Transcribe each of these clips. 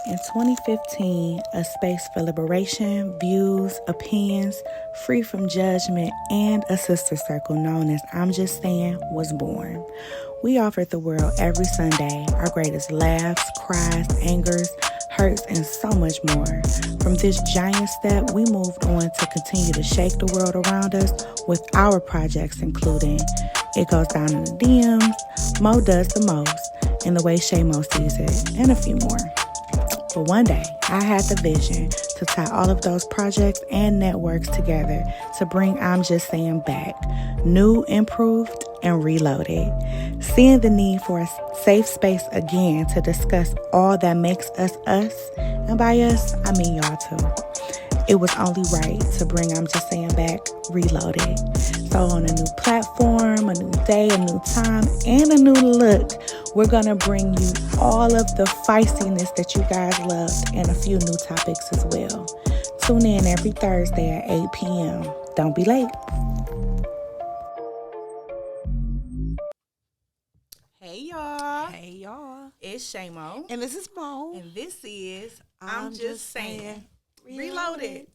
In 2015, a space for liberation, views, opinions, free from judgment, and a sister circle known as I'm Just Saying was born. We offered the world every Sunday our greatest laughs, cries, angers, hurts, and so much more. From this giant step, we moved on to continue to shake the world around us with our projects, including It Goes Down in the DMs, Mo Does the Most, and The Way ShayMo Sees It, and a few more. But one day, I had the vision to tie all of those projects and networks together to bring I'm Just Saying back, new, improved, and reloaded. Seeing the need for a safe space again to discuss all that makes us us, and by us, I mean y'all too. It was only right to bring I'm Just Saying back, reloaded. So on a new platform, a new day, a new time, and a new look, we're going to bring you all of the feistiness that you guys loved and a few new topics as well. Tune in every Thursday at 8 p.m. Don't be late. Hey, y'all. Hey, y'all. It's ShayMo. And this is Mo. And this is I'm Just Saying. Reloaded.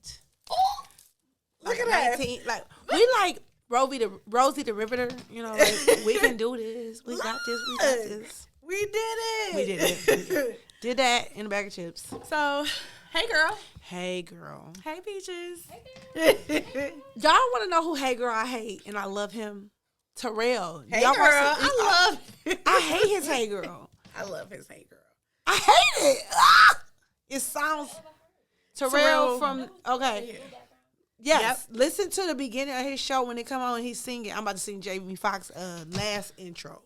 Look at that. We like Rosie the Riveter. You know, like, we can do this. We got this. We got this. We did it. We did it. Did that in a bag of chips. So, hey, girl. Hey, girl. Hey, Peaches. Y'all want to know who Hey Girl I hate and I love him? Terrell. Hey, y'all girl. I love it. I hate his Hey Girl. I love his Hey Girl. I hate it. Ah! It sounds... Terrell from... Okay. Yeah. Yes. Yep. Listen to the beginning of his show when it come on and he's singing. I'm about to sing Jamie Foxx last intro.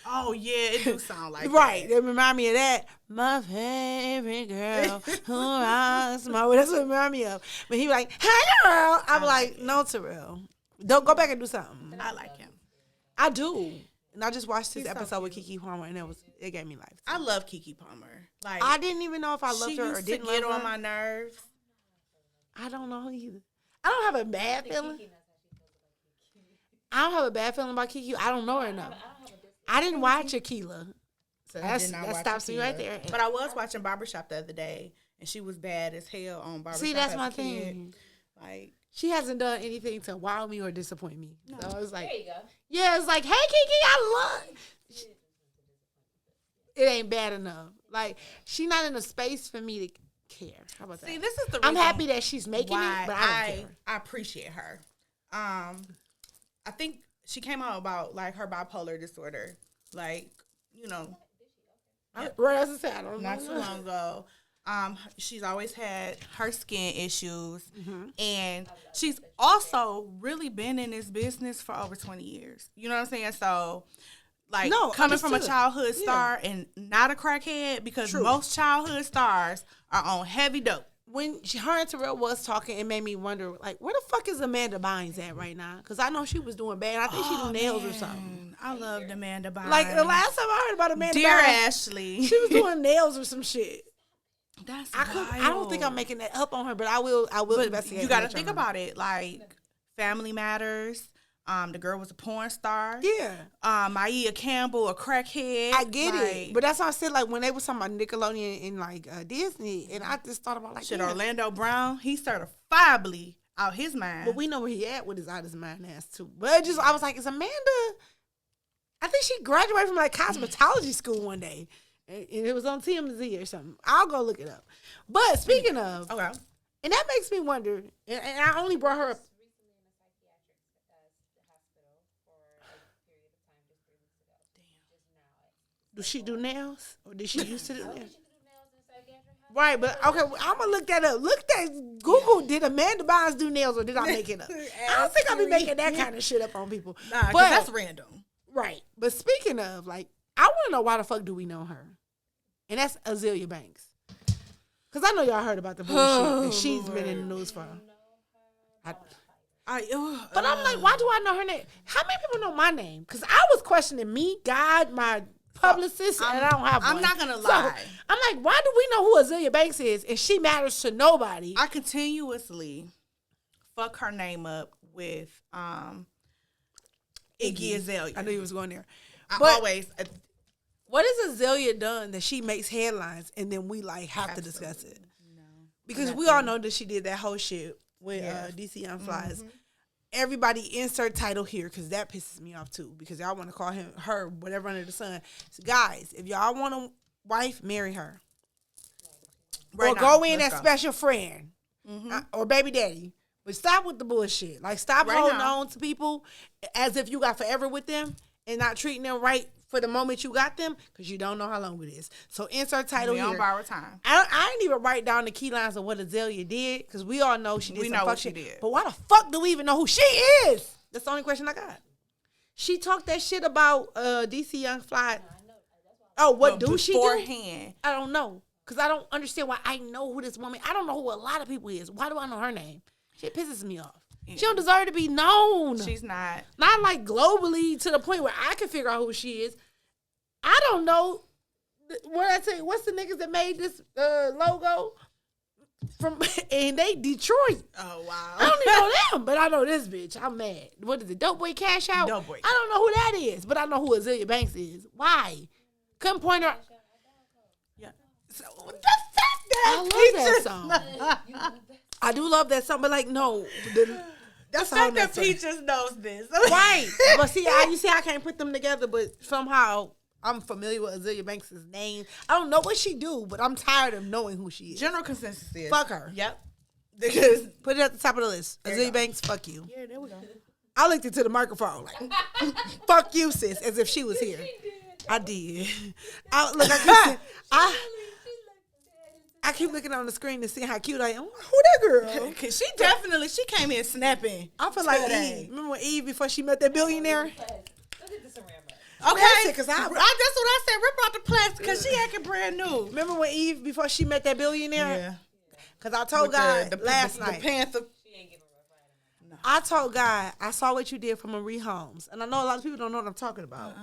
Oh, yeah. It do sound like right. that. It remind me of that. My favorite girl who rocks my... That's what it remind me of. But he was like, hey, girl. I'm like, no, Terrell. Don't go back and do something. I like him. I do. And I just watched this episode with Keke Palmer, and it gave me life. I love Keke Palmer. Like, I didn't even know if I loved her or didn't love her. She used to get on my nerves. I don't know either. I don't have a bad feeling. I don't have a bad feeling about Keke. I don't know her enough. I didn't watch Akila. So that stops me right there. But I was watching Barbershop the other day, and she was bad as hell on Barbershop. See, that's my thing. Like, she hasn't done anything to wow me or disappoint me. No. So I was like, there you go. Yeah, it's like, hey, Keke, I love. It ain't bad enough. Like, she's not in a space for me to care. How about that? See, this is the reason I'm happy that she's making it, but I don't care. I appreciate her. I think she came out about, like, her bipolar disorder. Like, you know. Right, as I said, I don't know. Not too long ago. She's always had her skin issues, and she's also really been in this business for over 20 years. You know what I'm saying? So, like, coming from a childhood star and not a crackhead, because most childhood stars are on heavy dope. When her and Terrell was talking, it made me wonder, like, where the fuck is Amanda Bynes at right now? Because I know she was doing bad. I think she do nails or something. I loved Amanda Bynes. Like, the last time I heard about Amanda Bynes. Dear Ashley. She was doing nails or some shit. That's I don't think I'm making that up on her, but I will investigate. You got to think about it. Like, Family Matters. The girl was a porn star. Yeah. Maia Campbell, a crackhead. I get it. But that's why I said, like, when they was talking about Nickelodeon and, like, Disney, and I just thought about, like, shit, Orlando Brown, he's certifiably out his mind. But we know where he at with his out his mind ass, too. But I was like, is Amanda... I think she graduated from, like, cosmetology school one day. And it was on TMZ or something. I'll go look it up. But speaking of... Okay. And that makes me wonder, and I only brought her up... Do she do nails? Or did she used to do nails? Right, but okay, I'm going to look that up. Google, did Amanda Bynes do nails or did I make it up? I don't think I'll be making that kind of shit up on people. Nah, because that's random. Right. But speaking of, like, I want to know why the fuck do we know her? And that's Azealia Banks. Because I know y'all heard about the bullshit that she's been in the news for. But I'm like, why do I know her name? How many people know my name? Because I was questioning me, God, my publicist, and I don't have one. I'm not going to lie. So, I'm like, why do we know who Azealia Banks is and she matters to nobody? I continuously fuck her name up with Iggy Azalea. I knew you was going there. I always... What has Azalea done that she makes headlines and then we like have to discuss it? No. Because we all know that she did that whole shit with DC Young Flies. Everybody insert title here because that pisses me off too. Because y'all want to call her, whatever under the sun. So guys, if y'all want a wife, marry her. Right or now, go in as special friend or baby daddy. But stop with the bullshit. Like, stop holding on to people as if you got forever with them and not treating them right for the moment you got them because you don't know how long it is. So insert title here. We don't borrow time. I didn't even write down the key lines of what Azalea did because we all know she did some fuck shit. Did. But why the fuck do we even know who she is? That's the only question I got. She talked that shit about DC Young Fly. Oh, what do she do? Beforehand. I don't know because I don't understand why I know who this woman. I don't know who a lot of people is. Why do I know her name? Shit pisses me off. Yeah. She don't deserve to be known. She's not. Not like globally to the point where I can figure out who she is. I don't know. What I tell you, what's the niggas that made this logo? And they Detroit. Oh, wow. I don't even know them, but I know this bitch. I'm mad. What is it? Dope Boy Cash Out? Dope Boy. I don't know who that is, but I know who Azalea Banks is. Why? Couldn't point her. Yeah. So the fact that I love that song. I do love that song, but like, no. That's the fact that Peaches knows this. Right. But see, you see, I can't put them together, but somehow I'm familiar with Azalea Banks' name. I don't know what she do, but I'm tired of knowing who she is. General consensus is. Fuck her. Yep. Because put it at the top of the list. Azalea Banks, fuck you. Yeah, there we go. I looked into the microphone like, fuck you, sis, as if she was here. I did. I keep looking on the screen to see how cute I am. Who that girl? Cause she came in snapping. I feel like Eve. Remember when Eve before she met that billionaire? Okay, because that's what I said. Rip out the plastic because she acting brand new. Remember when Eve before she met that billionaire? Yeah. Because I told God last night. The Panther. I told God I saw what you did for Marie Holmes, and I know a lot of people don't know what I'm talking about.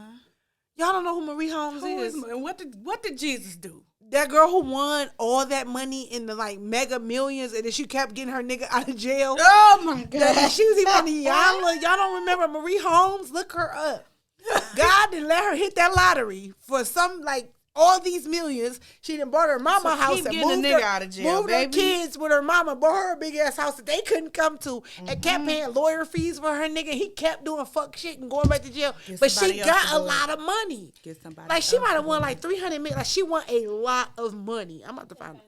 Y'all don't know who Marie Holmes is. And what did Jesus do? That girl who won all that money in the like mega millions, and then she kept getting her nigga out of jail. Oh my God! She was even on the Y'all don't remember Marie Holmes? Look her up. God didn't let her hit that lottery for some like all these millions. She done bought her mama house and moved her kids with her mama, bought her a big ass house that they couldn't come to, and kept paying lawyer fees for her nigga. He kept doing fuck shit and going back to jail. But she got a lot of money. Like she might have won like 300 million. Like she won a lot of money. I'm about to find it.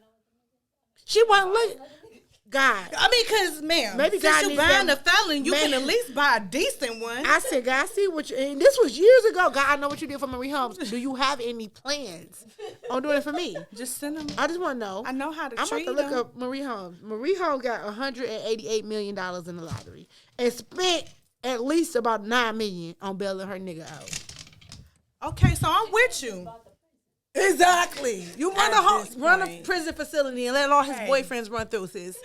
She won God. I mean, because, ma'am, maybe since you buying a felon, you can at least buy a decent one. I said, God, I see what you, and this was years ago. God, I know what you did for Marie Holmes. Do you have any plans on doing it for me? Just send them. I just want to know. I know how to treat them. I'm about to look up Marie Holmes. Marie Holmes got $188 million in the lottery and spent at least about $9 million on bailing her nigga out. Okay, so I'm with you. Exactly. You run a prison facility and let all his boyfriends run through, sis.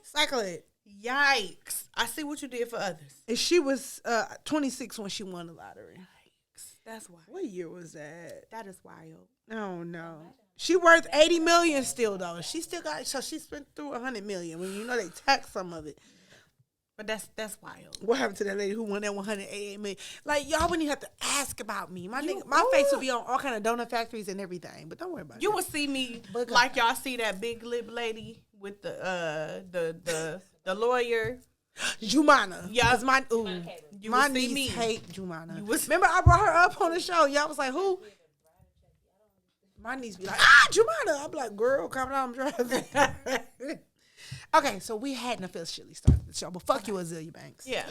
Cycle it. Yikes. I see what you did for others. And she was 26 when she won the lottery. Yikes. That's wild. What year was that? That is wild. Oh, no. She worth $80 million still, though. She still got, so she spent through $100 million. When you know they tax some of it. But that's wild. What happened to that lady who won that $188 million? Like, y'all wouldn't even have to ask about me. My face would be on all kind of donut factories and everything. But don't worry about it. You would see me like y'all see that big lip lady with the lawyer. Jumana. Yeah. My niece hate Jumana. Remember I brought her up on the show. Y'all was like, who? My niece be like, Jumana. I'm like, girl, calm down, I'm driving. Okay, so we hadn't officially started the show, but fuck you, Azalea Banks. Yeah.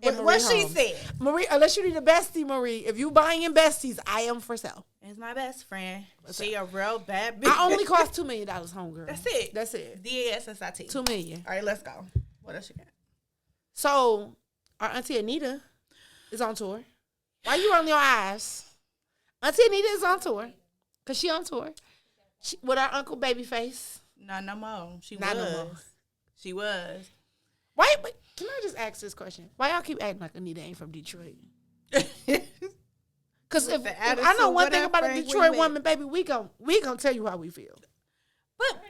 And what she said. Marie, unless you need a bestie, Marie, if you buying in besties, I am for sale. It's my best friend. She a real bad bitch. I only cost $2 million, homegirl. That's it. DASSIT. $2 million. All right, let's go. What else you got? So, our Auntie Anita is on tour. Why you rolling your eyes? Auntie Anita is on tour. Because she on tour. With our Uncle Babyface. No more. She was. Why? But can I just ask this question? Why y'all keep acting like Anita ain't from Detroit? Because if I know one thing about a Detroit woman, baby, we gon' tell you how we feel. But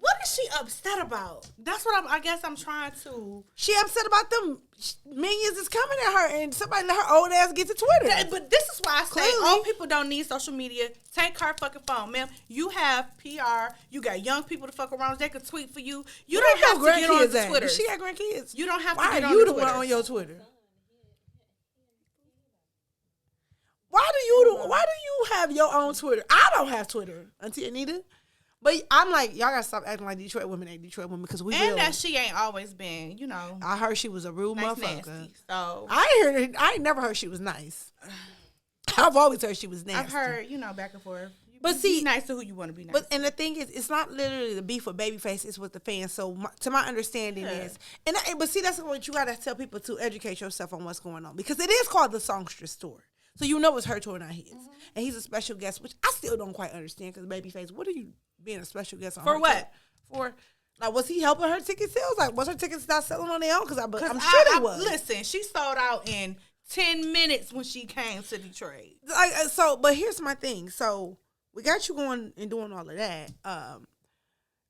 what is What's she upset about? That's what I guess I'm trying to. She upset about them minions is coming at her and somebody let her old ass get to Twitter. But this is why I say Clearly. old people don't need social media. Take her fucking phone, ma'am. You have PR. You got young people to fuck around. They can tweet for you. You don't have to get on the Twitter. She got grandkids. You don't have to Why get are on you the the one Twitter. on your Twitter? Why do you have your own Twitter? I don't have Twitter, Auntie Anita. But I'm like, y'all gotta stop acting like Detroit women ain't Detroit women because we And will. that she ain't always been, I heard she was a rude nice, motherfucker. nasty. So I ain't never heard she was nice. I've always heard she was nasty. I've heard, back and forth. But see, be nice to who you want to be nice. But and the thing is, it's not literally the beef with Babyface; it's with the fans. So, to my understanding is, but see, that's what you gotta tell people to educate yourself on what's going on because it is called the Songstress Tour. So it's her tour, not his. And he's a special guest, which I still don't quite understand because Babyface, what are you being a special guest on? For her what? tour? For like, was he helping her ticket sales? Like, was her tickets not selling on their own? Because I'm sure they was. Listen, she sold out in 10 minutes when she came to Detroit. But here's my thing. So we got you going and doing all of that.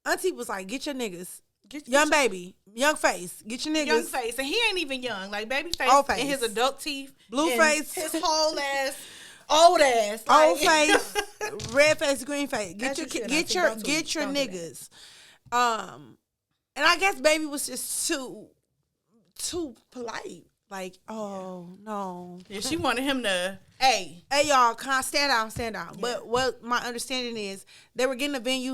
Auntie was like, get your niggas. Young baby, young face, get your niggas. Young face, and he ain't even young. Like Babyface Old face. And his adult teeth. Blue and face. his whole ass, old ass. Old face, red face, green face. Get your Don't do niggas. And I guess Baby was just too polite. Like, oh no. Yeah, she wanted him to, hey y'all, can I stand down? Yeah. But what my understanding is, they were getting a venue,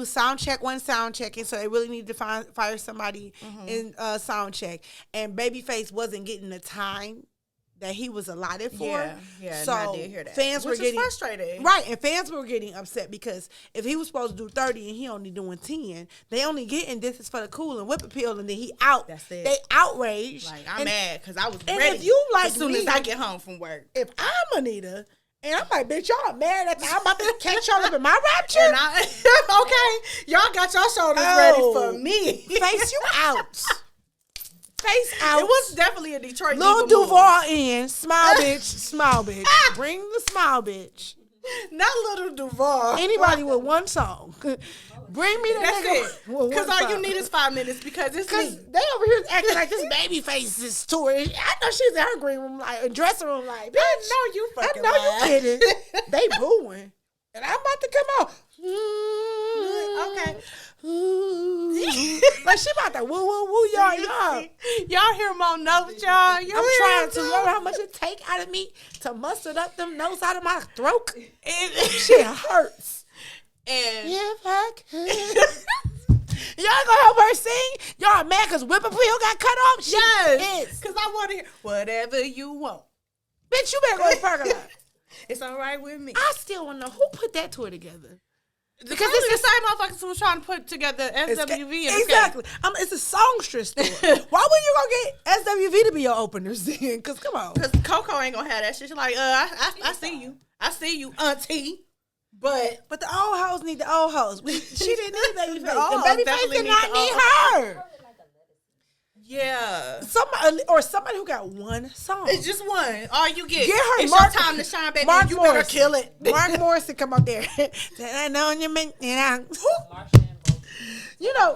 one sound checking, so they really needed to fire somebody in sound check. And Babyface wasn't getting the time that he was allotted for. Yeah, so I did hear that. Fans were getting frustrated. Right, and fans were getting upset because if he was supposed to do 30 and he only doing 10, they only getting this is for the cool and whip appeal, and then he out. That's it. They outraged. Like, I'm mad because I was and ready if you like as soon me, as I get home from work. If I'm Anita, and I'm like, bitch, y'all mad at I'm about to catch y'all up in my rapture? And okay, y'all got your shoulders ready for me. Face you out. Face out. It was definitely a Detroit Lil diva move. Duval in. Smile, bitch. Smile, bitch. Bring the smile, bitch. Not Little Duval. Anybody with one song. Bring me the That's nigga. it. Because all you need is 5 minutes because it's me. They over here acting like this Babyface's tour. I know she's in her green room, like, dressing room, like, bitch. I know you fucking I know lying. you kidding. They booing. And I'm about to come out. Okay. Like she about to woo woo woo y'all. Y'all hear Mo notes, y'all. I'm trying to. You know how much it take out of me to muster up them notes out of my throat? Shit hurts. And if I could. Y'all gonna help her sing? Y'all mad because Whip Appeal got cut off? yes, because I want to hear whatever you want. Bitch, you better go to the parking lot. It's all right with me. I still want to know who put that tour together. Because it's the same motherfuckers who was trying to put together SWV. And exactly. It's a songstress tour. Why wouldn't you go get SWV to be your openers then? Because come on. Because Coco ain't gonna have that shit. She's like, I see you. I see you, auntie. But the old hoes need the old hoes. She didn't need Babyface. old And hoes Babyface definitely did need not the need old her. yeah, Somebody who got one song. it's just one. All you get. Get her it's Mark, your time to shine, baby. Mark You Morrison. better kill it. Mark Morrison come out there. I know you mean,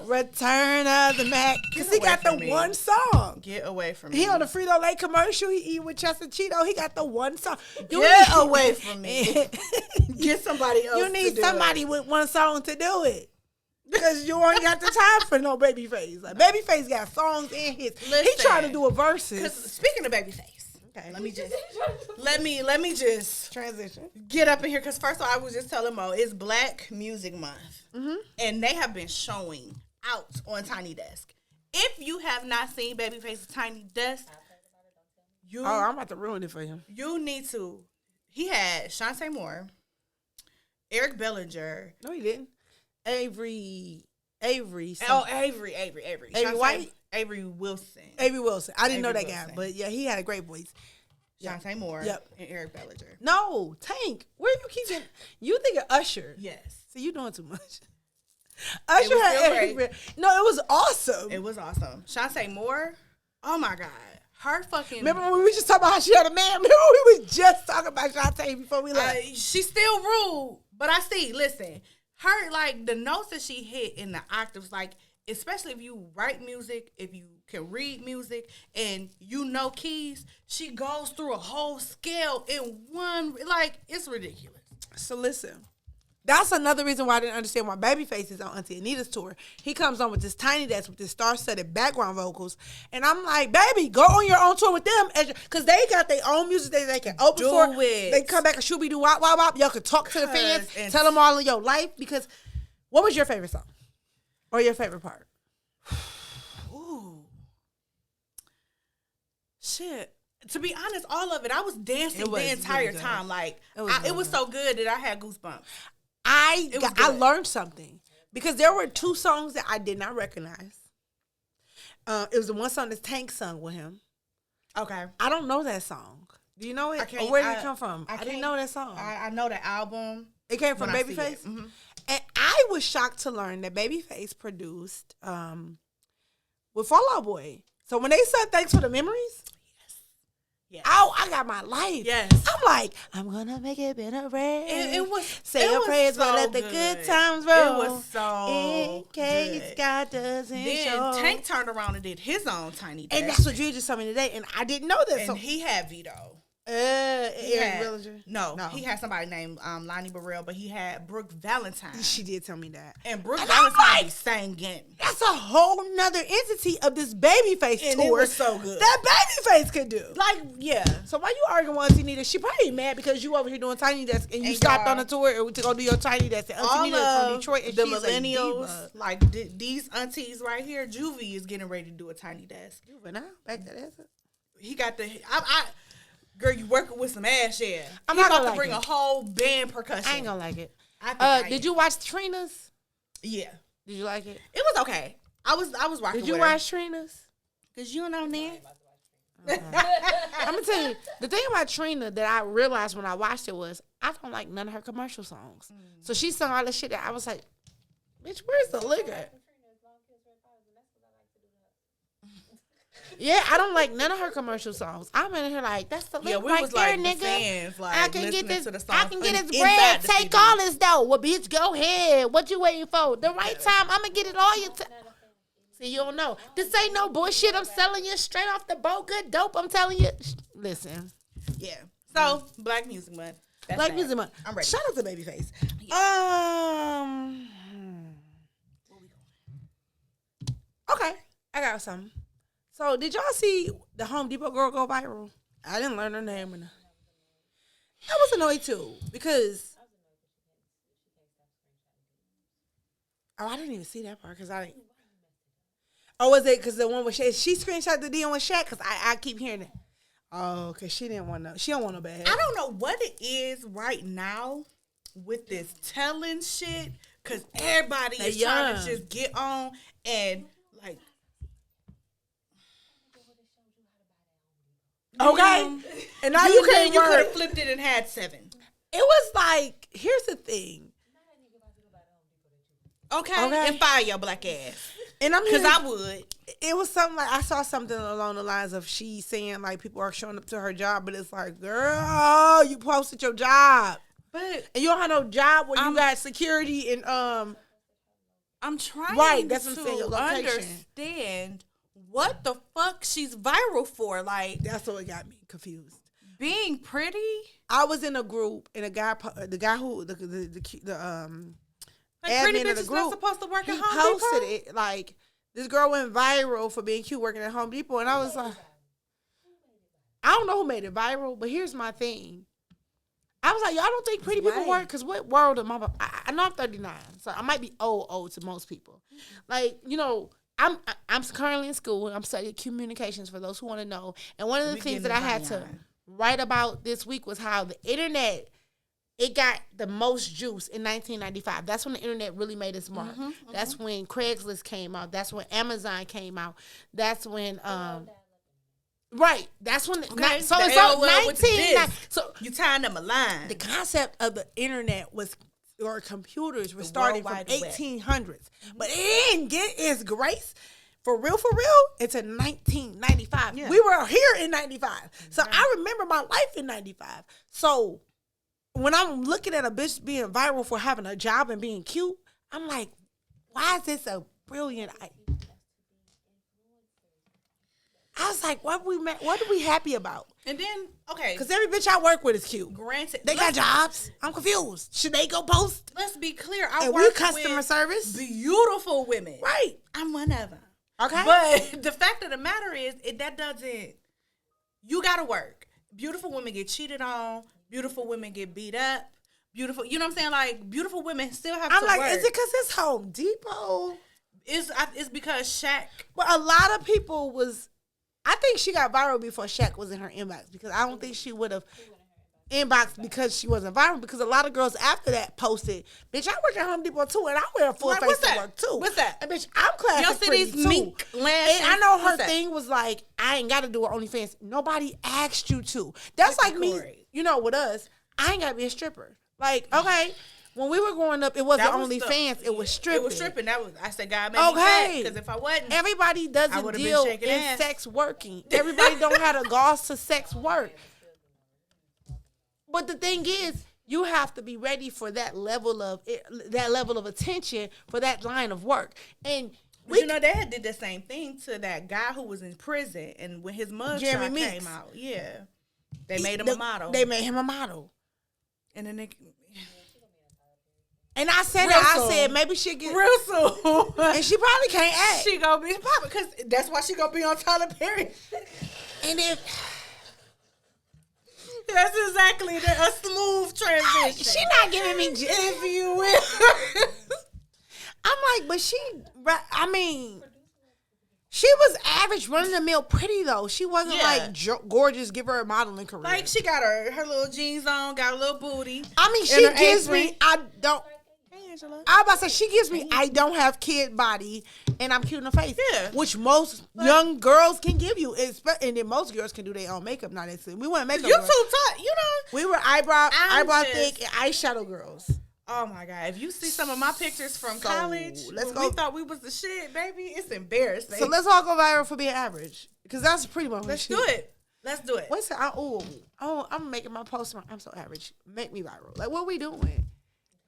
Return of the Mac. Because he got the one song. Get away from me. He on the Frito-Lay commercial. He eat with Chester Cheeto. He got the one song. Get away from me. Get somebody else. You need to do somebody with one song to do it. Because you ain't got the time for no Babyface. Like, Babyface got songs in his. He trying to do a versus. Speaking of Babyface, okay, let me just transition. Get up in here because first of all, I was just telling Mo it's Black Music Month, and they have been showing out on Tiny Desk. If you have not seen Babyface's Tiny Desk, I'm about to ruin it for him. You need to. He had Shantae Moore, Eric Bellinger. No, he didn't. Avery. Avery White? Avery Wilson. Avery Wilson. I didn't know that Wilson. guy, but yeah, he had a great voice. Shantae Moore. Yep. And Eric Bellinger. No, Tank. Where you keep getting? You think of Usher? Yes. So you doing too much. Usher had Avery. No, it was awesome. It was awesome. Shantae Moore. Oh my God. Her fucking. Remember when we was just talking about how she had a man? Remember we was just talking about Shantae before we left? She's still rude, but I see. Listen. Her, like, the notes that she hit in the octaves, like, especially if you write music, if you can read music, and you know keys, she goes through a whole scale in one. Like, it's ridiculous. So listen, that's another reason why I didn't understand why Babyface is on Auntie Anita's tour. He comes on with this tiny desk with this star-studded background vocals, and I'm like, baby, go on your own tour with them, because they got their own music that they can open for. They come back and shooby do wop wop wop. Y'all can talk to the fans, tell them all of your life. Because what was your favorite song or your favorite part? Ooh, shit. To be honest, all of it. I was dancing the entire really time. Like, it was so good that I had goosebumps. I learned something because there were 2 songs that I did not recognize. It was the one song that Tank sung with him. Okay. I don't know that song. Do you know it? Or where did it come from? I didn't know that song. I know the album. It came from Babyface? Mm-hmm. And I was shocked to learn that Babyface produced with Fall Out Boy. So when they said thanks for the memories, yes. Oh, I got my life. Yes. I'm like, I'm gonna make it better rain. It was say your prayers, but let the good times roll. It was so in case good. God doesn't then show. Tank turned around and did his own tiny desk. And that's what you just told me today, and I didn't know that. And so he had Vito. Eric Villinger? No, he had somebody named Lonnie Burrell, but he had Brooke Valentine. She did tell me that. And Brooke Valentine was singing. That's a whole nother entity of this Babyface tour. It was so good. That Babyface could do. Like, yeah. So why you arguing with Auntie Nita? She probably mad because you over here doing Tiny Desk and you stopped on a tour to go do your Tiny Desk. And Auntie Nita from Detroit and the she's millennials, like these aunties right here, Juvie is getting ready to do a Tiny Desk. Juvie now? Back that ass up. He got the... Girl, you working with some ass, yeah. I'm not not about gonna to bring a whole band percussion. I ain't gonna like it. Did you watch Trina's? Yeah. Did you like it? It was okay. I was rocking Did you with watch Trina's? Cause you know that. I'm gonna tell you the thing about Trina that I realized when I watched it was I don't like none of her commercial songs. So she sung all the shit that I was like, bitch, where's the liquor? Yeah, I don't like none of her commercial songs. I'm in here like, that's the lick right there, nigga. Fans, like, I can get this. I can get his in bread. Take all this though. Well, bitch, go ahead. What you waiting for? The right time. I'm gonna get it all. See, you don't know. This ain't no bullshit. I'm selling you straight off the boat. Good dope. I'm telling you. Listen. Yeah. So Black Music Month. Black Music Month. I'm ready. Shout out to Babyface. Yeah. Where we going? Okay, I got something. So, did y'all see the Home Depot girl go viral? I didn't learn her name. I was annoyed too because I didn't even see that part because I didn't. Oh, was it because the one with Shay? She screenshot the DM with Shaq because I keep hearing it. Oh, because she didn't want no. She don't want no bad. I don't know what it is right now with this telling shit because everybody is trying to just get on and like. Okay, and now you could have flipped it and had 7. It was like, here's the thing. Okay, and fire your black ass. And I'm because I would. It was something like I saw something along the lines of she saying like people are showing up to her job, but it's like, girl, you posted your job, and you don't have no job where you got security and I'm trying that's what I'm saying, your understand what the fuck she's viral for. Like, that's what got me confused. Being pretty. I was in a group and the guy who the like pretty bitches not supposed to work at Home Depot. He posted it like this girl went viral for being cute working at Home Depot, and I was like, I don't know who made it viral, but here's my thing. I was like, y'all don't think pretty people work? Because what world am I know I'm 39, so I might be old to most people. Like, you know, I'm currently in school. I'm studying communications for those who want to know. And one of the things that I had to write about this week was how the internet, it got the most juice in 1995. That's when the internet really made its mark. That's when Craigslist came out. That's when Amazon came out. That's when right. That's when so it's 19. So you tying them a line. The concept of the internet or computers were started from 1800s, but it didn't get its grace for real until 1995. Yeah. We were here in 95, so I remember my life in 95. So when I'm looking at a bitch being viral for having a job and being cute, I'm like, why is this a brilliant. I was like, what are we happy about? And then, okay. Because every bitch I work with is cute. Granted. They got jobs. I'm confused. Should they go post? Let's be clear. And we customer service. Beautiful women. Right. I'm one of them. Okay. But the fact of the matter is, you got to work. Beautiful women get cheated on. Beautiful women get beat up. Beautiful, you know what I'm saying? Like, beautiful women still have to work. I'm like, is it because it's Home Depot? It's because Shaq. But a lot of people I think she got viral before Shaq was in her inbox, because I don't think she would have inboxed because she wasn't viral, because a lot of girls after that posted, bitch, I work at Home Depot too, and I wear a full face to work too. What's that? And bitch, I'm classic pretty too. Mink lashes? And I know her thing was like, I ain't got to do her OnlyFans. Nobody asked you to. That's like me, with us, I ain't got to be a stripper. Like, okay, when we were growing up, it wasn't OnlyFans, it was stripping. It was stripping. I said, God made me fat, because if I wasn't, everybody doesn't deal in sex working. Everybody don't have the gauze to sex work. But the thing is, you have to be ready for that level of attention for that line of work. And they did the same thing to that guy who was in prison, and when his mugshot came out, they made him a model. They made him a model. And then I said maybe she'll get real soon. And she probably can't act. She gonna be popping, because that's why she gonna be on Tyler Perry. And that's exactly a smooth transition. She not giving me if you will. I'm like, but she was average, run-of-the-mill pretty, though. She wasn't like gorgeous, give her a modeling career. Like, she got her little jeans on, got a little booty. I mean, she gives me, I was about to say, she gives me, I don't have kid body, and I'm cute in the face. Yeah. Which most young girls can give you. And then most girls can do their own makeup. Not that we weren't makeup. You too tight, We were eyebrow thick and eyeshadow girls. Oh my God. If you see some of my pictures from college, we thought we was the shit, baby, it's embarrassing. So let's all go viral for being average. Because that's pretty much Let's do it. What's that? I'm making my post. I'm so average. Make me viral. Like, what are we doing?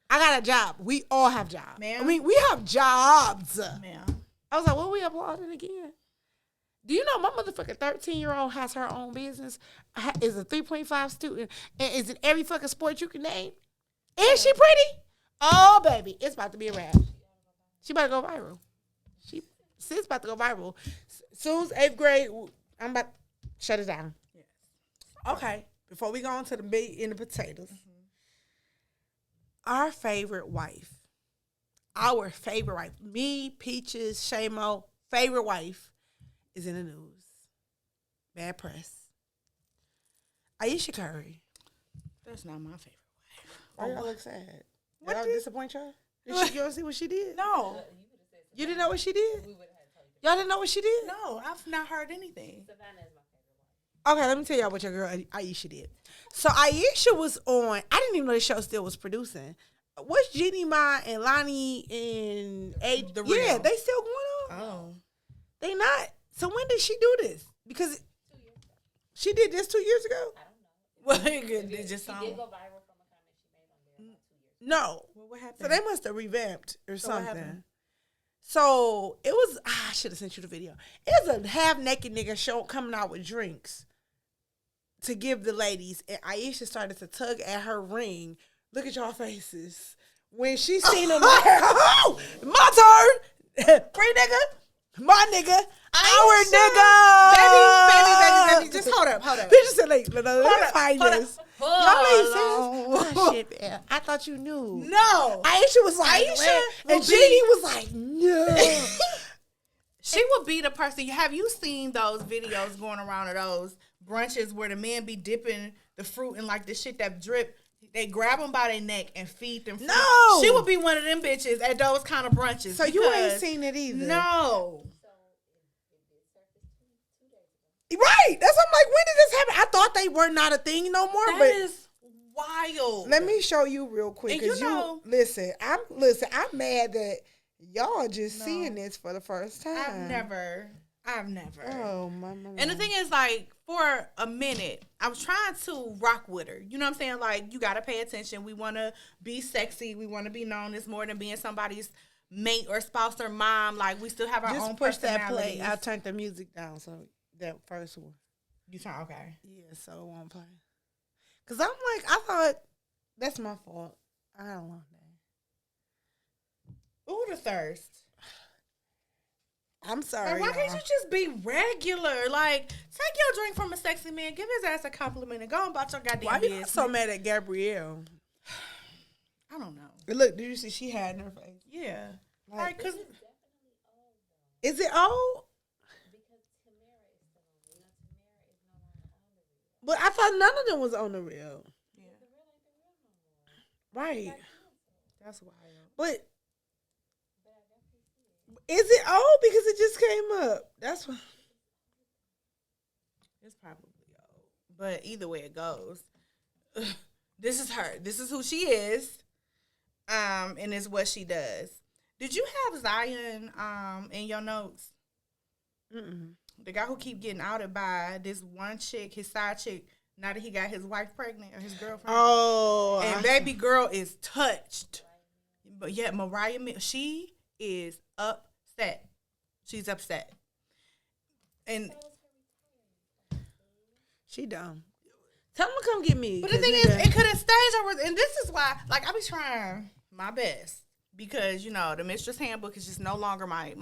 I got a job. We all have jobs. Ma'am? I mean, we have jobs. Ma'am. I was like, what are we applauding again? Do you know my motherfucking 13-year-old has her own business, is a 3.5 student, and is in every fucking sport you can name? Is she pretty? Oh, baby. It's about to be a wrap. She about to go viral. Sis about to go viral. Soon as 8th grade, I'm about to shut it down. Yes. Okay. Before we go on to the meat and the potatoes. Mm-hmm. Our favorite wife. Me, Peaches, ShayMo, favorite wife is in the news. Bad press. Aisha Curry. That's not my favorite. Why y'all look sad? Did I disappoint y'all? Did you ever see what she did? No. You didn't know what she did? Y'all didn't know what she did? No, I've not heard anything. Okay, let me tell y'all what your girl Aisha did. So Aisha was on, I didn't even know the show still was producing. What's Jeannie Ma and Lonnie and yeah, they still going on? Oh. They not. So when did she do this? Because she did this 2 years ago? I don't know. Well, it just sound. She did go viral from a comment she made on there 2 years ago. No. Well, what happened? So they must have revamped or something. So it was, I should have sent you the video. It was a half-naked nigga show coming out with drinks to give the ladies. And Aisha started to tug at her ring. Look at y'all faces. When she seen him, oh, my turn. Free nigga. My nigga. Our nigga. Baby. Just hold up. Bitch said, let me find this. Y'all ain't serious. Oh, shit, man. I thought you knew. No. Aisha was like, and Jeannie was like, no. She would be the person. Have you seen those videos going around of those brunches where the men be dipping the fruit in like the shit that drip? They grab them by their neck and feed them fruit. No. She would be one of them bitches at those kind of brunches. So you ain't seen it either. No. Right. That's what I'm like, when did this happen? I thought they were not a thing no more. That is wild. Let me show you real quick. Because listen, I'm mad that y'all just seeing this for the first time. I've never. Oh, my mama. And the thing is, like, for a minute, I was trying to rock with her. You know what I'm saying? Like, you got to pay attention. We want to be sexy. We want to be known as more than being somebody's mate or spouse or mom. Like, we still have our own Just push that personalities. play. I turned the music down, so that first one. You turn okay. Yeah, so it won't play. Cause I'm like, I thought that's my fault. I don't want that. Ooh, the thirst. I'm sorry. Like, why can't you just be regular? Like, take your drink from a sexy man, give his ass a compliment, and go on about your goddamn Why business. you so mad at Gabrielle? I don't know. Look, did you see she had in her face? Yeah. Like, cause Is it old? But I thought none of them was on the real. yeah, Right. that's wild. But is it old because it just came up? That's what. It's probably old. But either way it goes, this is her. This is who she is. And it's what she does. Did you have Zion in your notes? Mm-mm. The guy who keep getting outed by this one chick, his side chick, now that he got his wife pregnant or his girlfriend. Oh. And baby girl is touched. But yet Mariah, she is upset. She's upset. And She dumb. Tell him to come get me. but the thing is, it could have staged over, and this is why, like, I be trying my best. Because, you know, the Mistress Handbook is just no longer my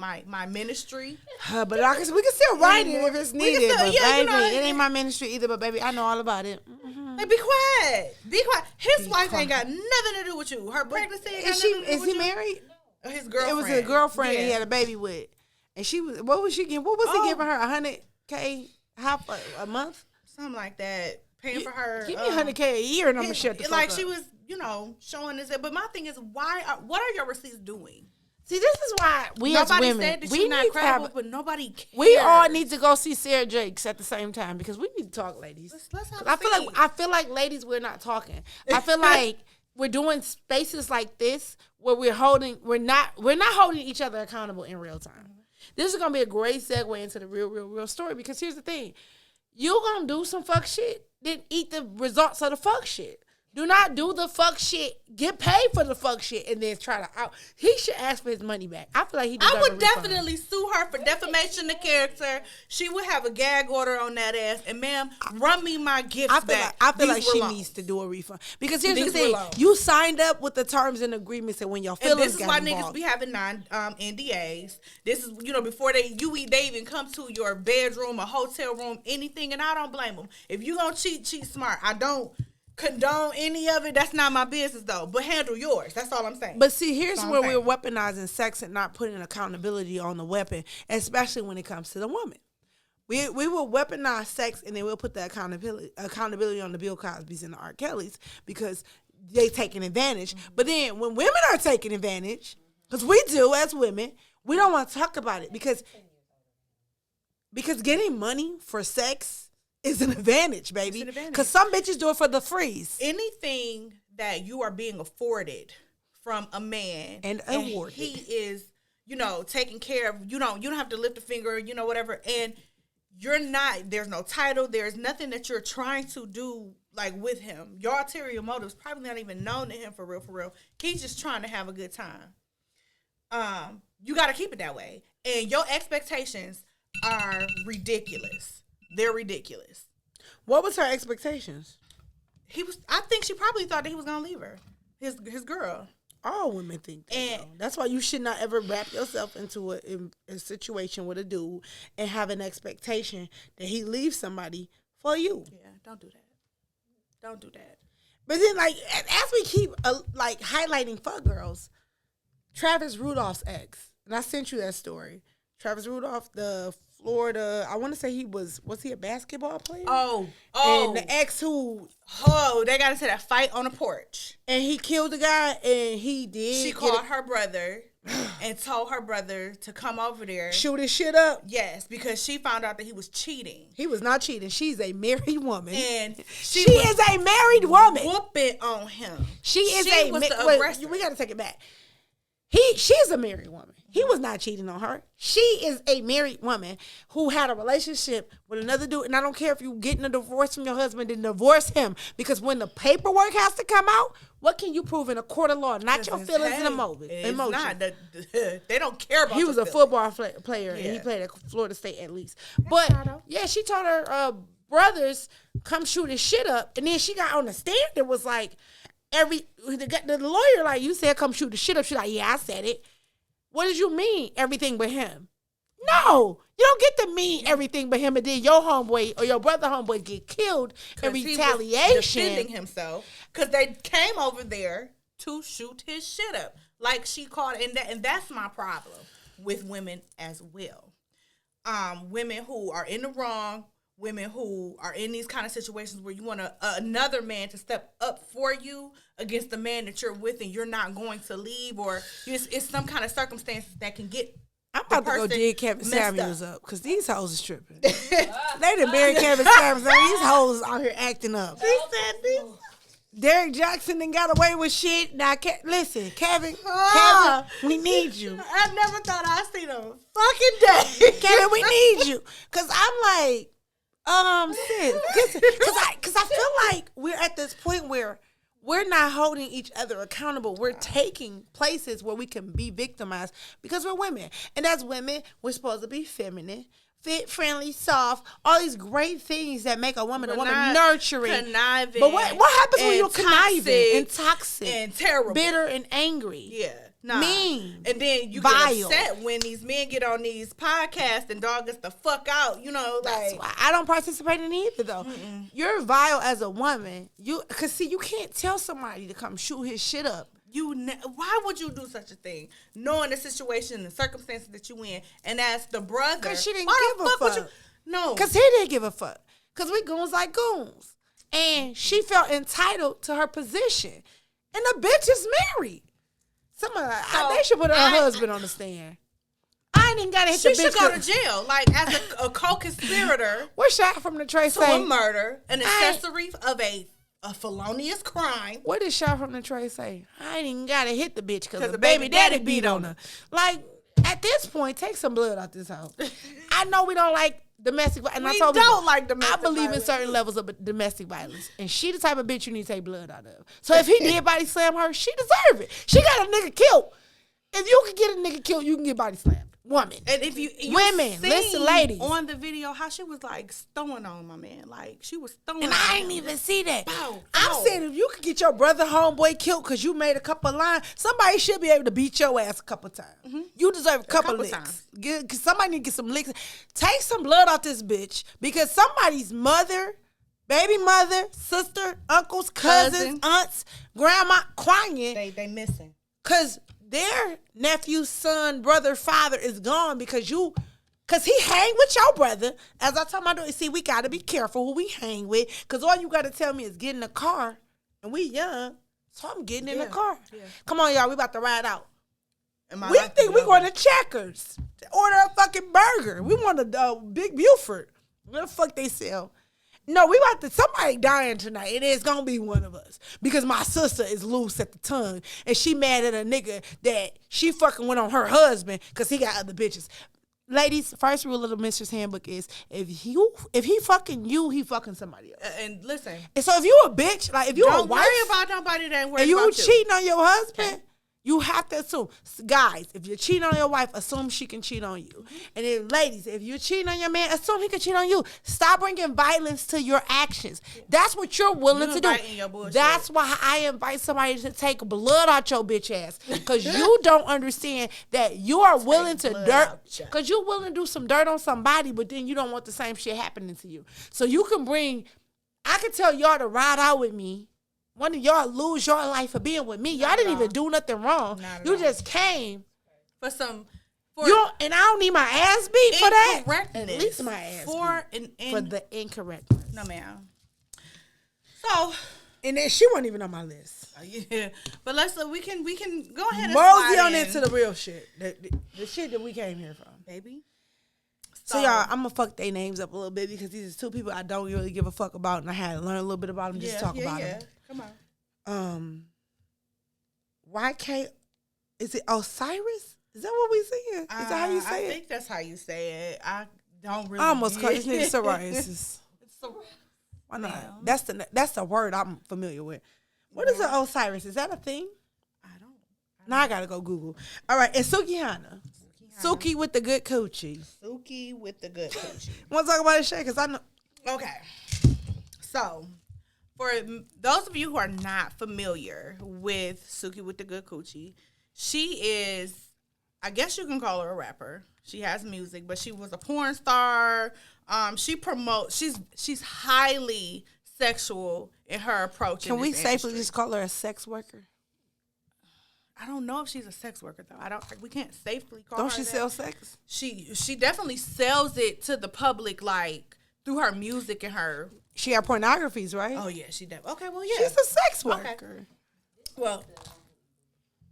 ministry. But we can still write it if it's needed. still- But yeah, you baby, know, it ain't my ministry either. But baby, I know all about it. Mm-hmm. Hey, be quiet. Be quiet. His Be wife quiet. ain't got nothing to do with you. Her pregnancy ain't got Is nothing to do is with he you. married? His girlfriend. It was a girlfriend that he Yeah. had a baby with, and she was. What was she getting? What was he giving her? $100K half a month? Something like that. Paying for her. Give me $100K a year, and I'm gonna shut the fuck like up. she was, you know, showing this. But my thing is, what are your receipts doing? See, this is why we Nobody as women said that we you're not need to credible, have. but nobody cares. We all need to go see Sarah Jakes at the same time because we need to talk, ladies. Let's have 'Cause a seat. I feel like ladies, we're not talking. I feel like we're doing spaces like this where we're not holding each other accountable in real time. This is gonna be a great segue into the real story because here's the thing: you gonna do some fuck shit, then eat the results of the fuck shit. Do not do the fuck shit. Get paid for the fuck shit and then try to out. He should ask for his money back. I feel like he deserves I a would refund. definitely sue her for defamation of character. She would have a gag order on that ass. And ma'am, run me my gifts back. I feel These like were she loans. needs to do a refund because here's These the were thing: loans. you signed up with the terms and agreements, and when your And feelings this is why got niggas involved, be having NDAs. This is, you know, before they even come to your bedroom, a hotel room, anything. And I don't blame them. If you gonna cheat smart. I don't condone any of it. That's not my business though. But handle yours. That's all I'm saying. But see, here's That's all where I'm we're saying. weaponizing sex and not putting accountability on the weapon, especially when it comes to the woman. We will weaponize sex and then we'll put the accountability on the Bill Cosby's and the R. Kellys because they taking advantage. Mm-hmm. But then when women are taking advantage, because we do as women, we don't want to talk about it because getting money for sex is an advantage, baby. It's an advantage. Because some bitches do it for the freeze. Anything that you are being afforded from a man And awarded. he is, you know, taking care of, you don't have to lift a finger, you know, whatever, and there's no title, there's nothing that you're trying to do like with him. Your ulterior motives probably not even known to him for real. He's just trying to have a good time. You got to keep it that way, and your expectations are ridiculous. They're ridiculous. What was her expectations? I think she probably thought that he was gonna leave her, his girl. All women think that. And- though. That's why you should not ever wrap yourself into a situation with a dude and have an expectation that he leaves somebody for you. Yeah, don't do that. Don't do that. But then, like, as we keep like highlighting fuck girls, Travis Rudolph's ex, and I sent you that story. Travis Rudolph, the Florida, I want to say was he a basketball player? Oh, And the ex they got into that fight on the porch. and he killed the guy, and he did. She called her brother and told her brother to come over there. shoot his shit up. Yes, because she found out that he was cheating. He was not cheating. She's a married woman. And She is a married woman. whooping on him. She is She a was ma- the wait, aggressor. we got to take it back. She's a married woman. He was not cheating on her. She is a married woman who had a relationship with another dude. And I don't care if you're getting a divorce from your husband, then divorce him. Because when the paperwork has to come out, what can you prove in a court of law? Not your feelings and emotions. It's not. They don't care about. He was a football player, Yeah. and he played at Florida State at least. But yeah, she told her brothers come shoot his shit up, and then she got on the stand and was like, the lawyer, like, you said come shoot the shit up. She's like, yeah, I said it. What did you mean everything but him? No, you don't get to mean everything but him, and then your homeboy or your brother homeboy get killed in retaliation. He was defending himself because they came over there to shoot his shit up, like she called it, and that's my problem with women as well. Women who are in the wrong, women who are in these kind of situations where you want another man to step up for you against the man that you're with, and you're not going to leave, or it's some kind of circumstances that can get. I'm about to go dig Kevin Samuels up because these hoes is tripping. They done buried Kevin Samuels. These hoes out here acting up. He said this. Derek Jackson done got away with shit. Now, listen, Kevin, we need you. I never thought I'd see a fucking day. Kevin, we need you. Because I'm like, sis, because I feel like we're at this point where we're not holding each other accountable. We're taking places where we can be victimized because we're women. And as women, we're supposed to be feminine, fit, friendly, soft, all these great things that make a woman nurturing. Conniving. But what happens when you're conniving and toxic and terrible, bitter and angry? Yeah. Nah. Mean. And then you vile. Get upset when these men get on these podcasts and dog us the fuck out. You know, that's why I don't participate in either, though. Mm-mm. You're vile as a woman. Because you can't tell somebody to come shoot his shit up. Why would you do such a thing, knowing the situation and the circumstances that you in, and as the brother? Because she didn't give a fuck. No. Because he didn't give a fuck. Because we goons like goons. And she felt entitled to her position. And the bitch is married. They should put her husband on the stand. I ain't even got to hit the bitch. She should go to jail, like as a co-conspirator. What shot from the tray say? To a murder, an accessory of a felonious crime. What did shot from the tray say? I ain't even got to hit the bitch because the baby daddy beat on her. Like, at this point, take some blood out this house. I know we don't like domestic violence. We don't like domestic violence. I believe in certain levels of domestic violence. And she the type of bitch you need to take blood out of. So if he did body slam her, she deserve it. She got a nigga killed. If you can get a nigga killed, you can get body slammed. Woman. And if you women, listen, ladies. On the video, how she was like throwing on my man. Like she was throwing and on I him. ain't even see that. Bow. I'm saying if you could get your brother homeboy killed because you made a couple of lines, somebody should be able to beat your ass a couple times. Mm-hmm. You deserve a couple licks. Times. Somebody need to get some licks. Take some blood out this bitch because somebody's mother, baby mother, sister, uncles, cousins, aunts, grandma crying. They missing. Because their nephew, son, brother, father is gone because he hang with your brother. As I told my daughter, see, we got to be careful who we hang with because all you got to tell me is get in the car. And we young, so I'm getting in the car. Yeah. Come on, y'all, we about to ride out. We think we going to Checkers to order a fucking burger. We want a Big Buford. What the fuck they sell? No, we about to, somebody dying tonight, and it's gonna be one of us. Because my sister is loose at the tongue, and she mad at a nigga that she fucking went on her husband because he got other bitches. Ladies, first rule of the Mistress Handbook is if he fucking you, he fucking somebody else. And listen. And so if you a bitch, like if you a wife. Don't worry about nobody that ain't worried about you. And you cheating on your husband. Okay. You have to assume. Guys, if you're cheating on your wife, assume she can cheat on you. Mm-hmm. And then ladies, if you're cheating on your man, assume he can cheat on you. Stop bringing violence to your actions. That's what you're willing to do. That's why I invite somebody to take blood out your bitch ass. Because you don't understand that you are willing to because you're willing to do some dirt on somebody, but then you don't want the same shit happening to you. So you can I can tell y'all to ride out with me. One of y'all lose your life for being with me. Y'all didn't even do nothing wrong. You just came for some. And I don't need my ass beat for that. At least my ass for the incorrectness. No, ma'am. So, and then she wasn't even on my list. Yeah, but we can go ahead and mosey on into the real shit. The shit that we came here from, baby. So y'all, I'm gonna fuck their names up a little bit because these are two people I don't really give a fuck about, and I had to learn a little bit about them just to talk about them. Come on. YK Is it Osiris? Is that what we saying? Is that how you say I it? think that's how you say it. I don't really. I almost called this nigga get it. psoriasis. Why not? Ma'am. That's the word I'm familiar with. What is an Osiris? Is that a thing? I don't. Now I gotta go Google. All right, and Sukihana. Suki with the good coochie. Suki with the good coochie. Want to talk about it, Shay? Because I know. Okay. So, for those of you who are not familiar with Suki with the good coochie, she is, I guess you can call her a rapper. She has music, but she was a porn star. She promotes. She's highly sexual in her approach. Can in we this safely industry. just call her a sex worker? I don't know if she's a sex worker though. We can't safely call Don't her she that. sell sex? She definitely sells it to the public, like through her music and her. She got pornographies, right? Oh yeah, she definitely. Okay, well yeah, She's a sex Okay. worker. Well,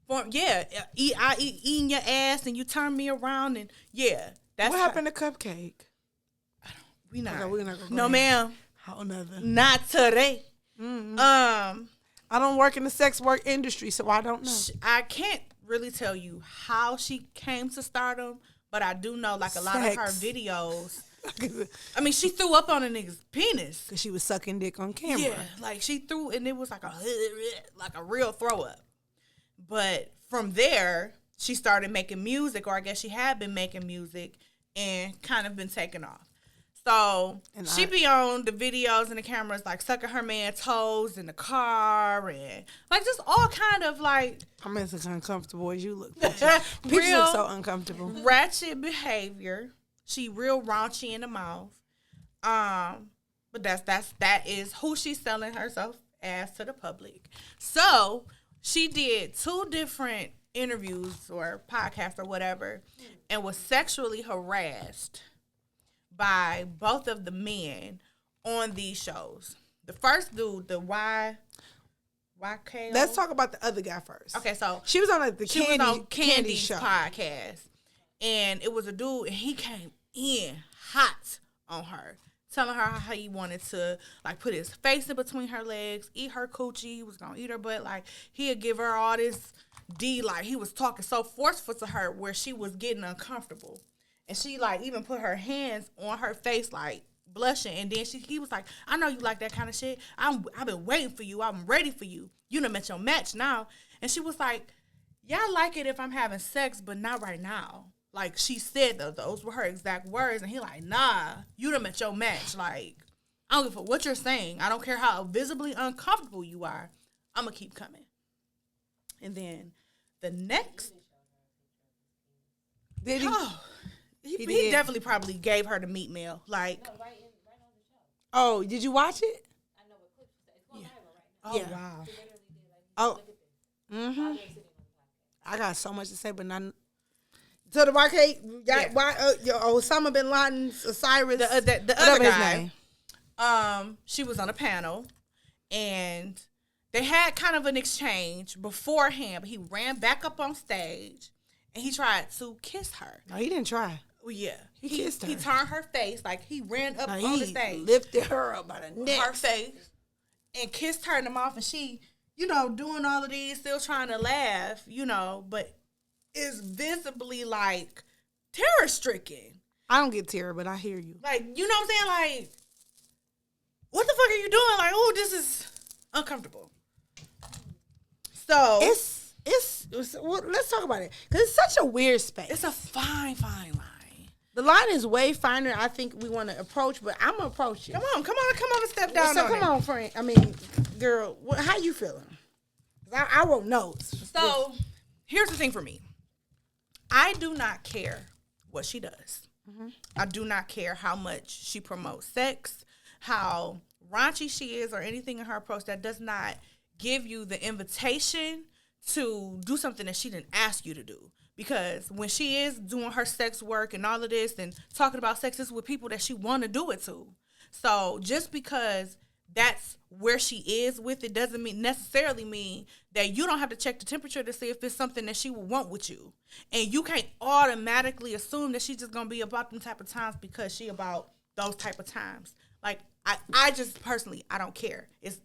I eat eating your ass and you turn me around and yeah, that's What happened to Cupcake? We not. Okay, we're not gonna go No, there. ma'am, How another? not today. I don't work in the sex work industry, so I don't know. I can't really tell you how she came to stardom, but I do know like a lot of her Sex. videos. I mean, she threw up on a nigga's penis. Because she was sucking dick on camera. Yeah, like she threw, and it was like a real throw up. But from there, she started making music, or I guess she had been making music, and kind of been taken off. So she be on the videos and the cameras, like sucking her man's toes in the car, and like just all kind of like I'm as uncomfortable as you look. Peaches look so uncomfortable. ratchet behavior. She real raunchy in the mouth. But that is who she's selling herself as to the public. So she did 2 different interviews or podcasts or whatever, and was sexually harassed by both of the men on these shows. The first dude, the YK. Let's talk about the other guy first. Okay, so She was on like the she candy, was on candy Candy's show. podcast, and it was a dude, and he came in hot on her, telling her how he wanted to like put his face in between her legs, eat her coochie. He was gonna eat her butt. Like he'd give her all this D. Like he was talking so forceful to her where she was getting uncomfortable, and she like even put her hands on her face like blushing. And then he was like, "I know you like that kind of shit. I've been waiting for you. I'm ready for you. You done met your match now." And she was like, "Yeah, I like it if I'm having sex, but not right now." Like she said, those were her exact words. And he like, "Nah, you done met your match. Like, I don't give a fuck what you're saying. I don't care how visibly uncomfortable you are. I'm going to keep coming." And then the next. Did he? Oh, he did. definitely probably gave her the meat meal. Like, Oh, did you watch it? oh, Yeah. wow. Oh, I got so much to say, but not. So the YK, Yeah. Osama bin Laden's Osiris, The whatever other his guy, name. she was on a panel, and they had kind of an exchange beforehand. But he ran back up on stage, and he tried to kiss her. No, he didn't try. Well, yeah, He kissed her. He turned her face like he ran up No, on the he stage, lifted her up by the neck. her face, and kissed her in the mouth, and she, doing all of these, still trying to laugh, but is visibly like terror stricken. I don't get teary, but I hear you. Like, you know what I'm saying? Like, what the fuck are you doing? Like, oh, this is uncomfortable. So It's well, let's talk about it because it's such a weird space. it's a fine line. The line is way finer. I think we want to approach, but I'm gonna approach it. Come on and step down. So on come it. on, friend. I mean, girl, how you feeling? 'Cause I wrote notes. So here's the thing for me. I do not care what she does. I do not care how much she promotes sex, how raunchy she is, or anything in her approach that does not give you the invitation to do something that she didn't ask you to do. Because when she is doing her sex work and all of this and talking about sex, it's with people that she want to do it to. So just because that's where she is with it doesn't necessarily mean that you don't have to check the temperature to see if it's something that she would want with you. And you can't automatically assume that she's just going to be about them type of times because she about those type of times. Like, I just personally, I don't care. It's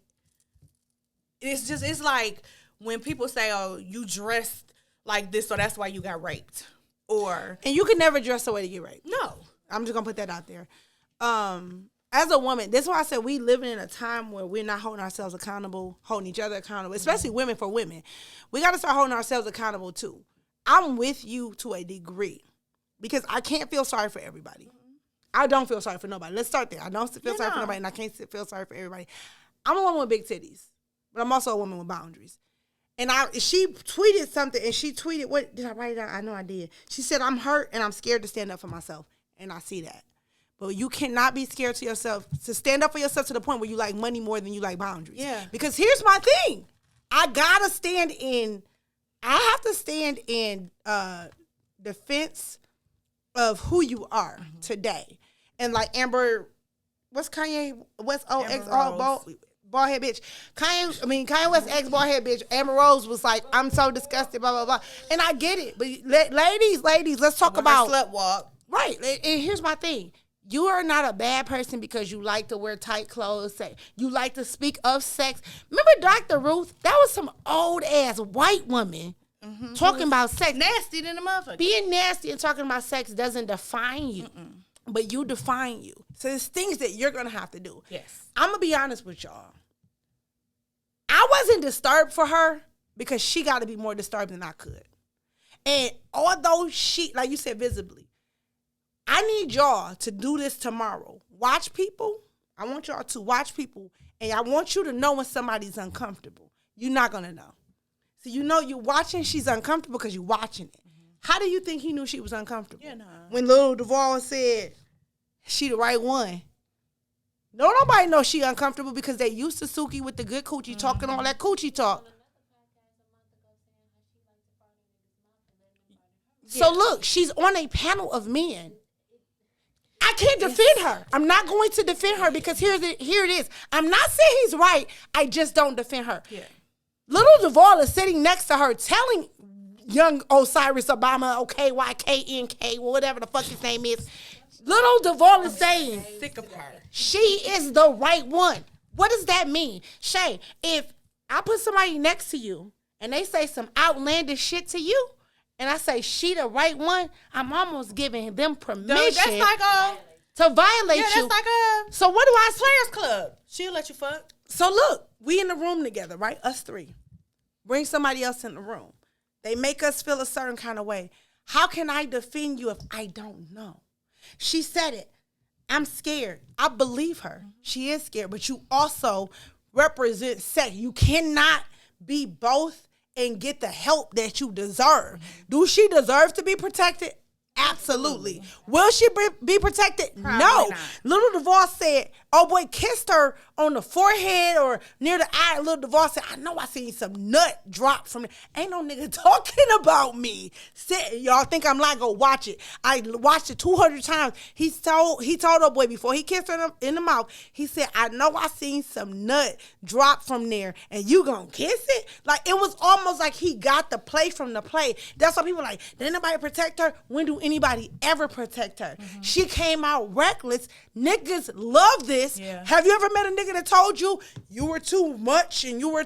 like when people say, "Oh, you dressed like this, so that's why you got raped. Or And you can never dress away to get raped. no. I'm just gonna put that out there. As a woman, that's why I said we living in a time where we're not holding ourselves accountable, holding each other accountable, especially women for women. We got to start holding ourselves accountable too. I'm with you to a degree because I can't feel sorry for everybody. I don't feel sorry for nobody. Let's start there. I don't feel sorry for nobody, and I can't feel sorry for everybody. I'm a woman with big titties, but I'm also a woman with boundaries. And she tweeted something, and she tweeted, what did I write it down? I know I did. She said, I'm hurt and I'm scared to stand up for myself. And I see that. But you cannot be scared to stand up for yourself to the point where you like money more than you like boundaries. Yeah. Because here's my thing. I have to stand in defense of who you are today. And like Amber, what's Kanye West bald head bitch. Kanye West ex bald head bitch. Amber Rose was like, I'm so disgusted, blah, blah, blah. And I get it. But ladies, let's talk about slut walk. Right. And here's my thing. You are not a bad person because you like to wear tight clothes. You like to speak of sex. Remember Dr. Ruth? That was some old ass white woman talking about sex. Nasty than a motherfucker. Being nasty and talking about sex doesn't define you. But you define you. So there's things that you're going to have to do. Yes. I'm going to be honest with y'all. I wasn't disturbed for her because she got to be more disturbed than I could. And although she, like you said, visibly, I need y'all to do this tomorrow. Watch people. I want y'all to watch people. And I want you to know when somebody's uncomfortable. You're not going to know. So you know you're watching, she's uncomfortable because you're watching it. How do you think he knew she was uncomfortable? Yeah, no. When Lil Duval said, she the right one. No, nobody knows she uncomfortable because they used to Suki with the good coochie talking all that coochie talk. So look, she's on a panel of men. I can't defend her. I'm not going to defend her because here it is. I'm not saying he's right. I just don't defend her. Yeah. Little Duval is sitting next to her telling young Osiris Obama, OKYKNK, whatever the fuck his name is. Little Duval is saying, Sick of her. she is the right one. What does that mean? Shay, if I put somebody next to you and they say some outlandish shit to you, and I say she the right one, I'm almost giving them permission That's like to violate that's you. like So what do I say? Players Club. She'll let you fuck. So look, we in the room together, right? Us three. Bring somebody else in the room. They make us feel a certain kind of way. How can I defend you if I don't know? She said it. I'm scared. I believe her. She is scared, but you also represent sex. You cannot be both and get the help that you deserve. Do she deserve to be protected? Absolutely. Will she be protected? Probably no. not. Little Duval said, oh boy kissed her on the forehead or near the eye. Little Duval said, I know I seen some nut drop from it. Ain't no nigga talking about me. Y'all think I'm lying? Go watch it. I watched it 200 times. He told oh boy before he kissed her in the mouth, he said, I know I seen some nut drop from there and you gonna kiss it? Like it was almost like he got the play from the play. That's why people like, did anybody protect her? When do anybody ever protect her? She came out reckless. Niggas love this. Yeah. Have you ever met a nigga that told you were too much and you were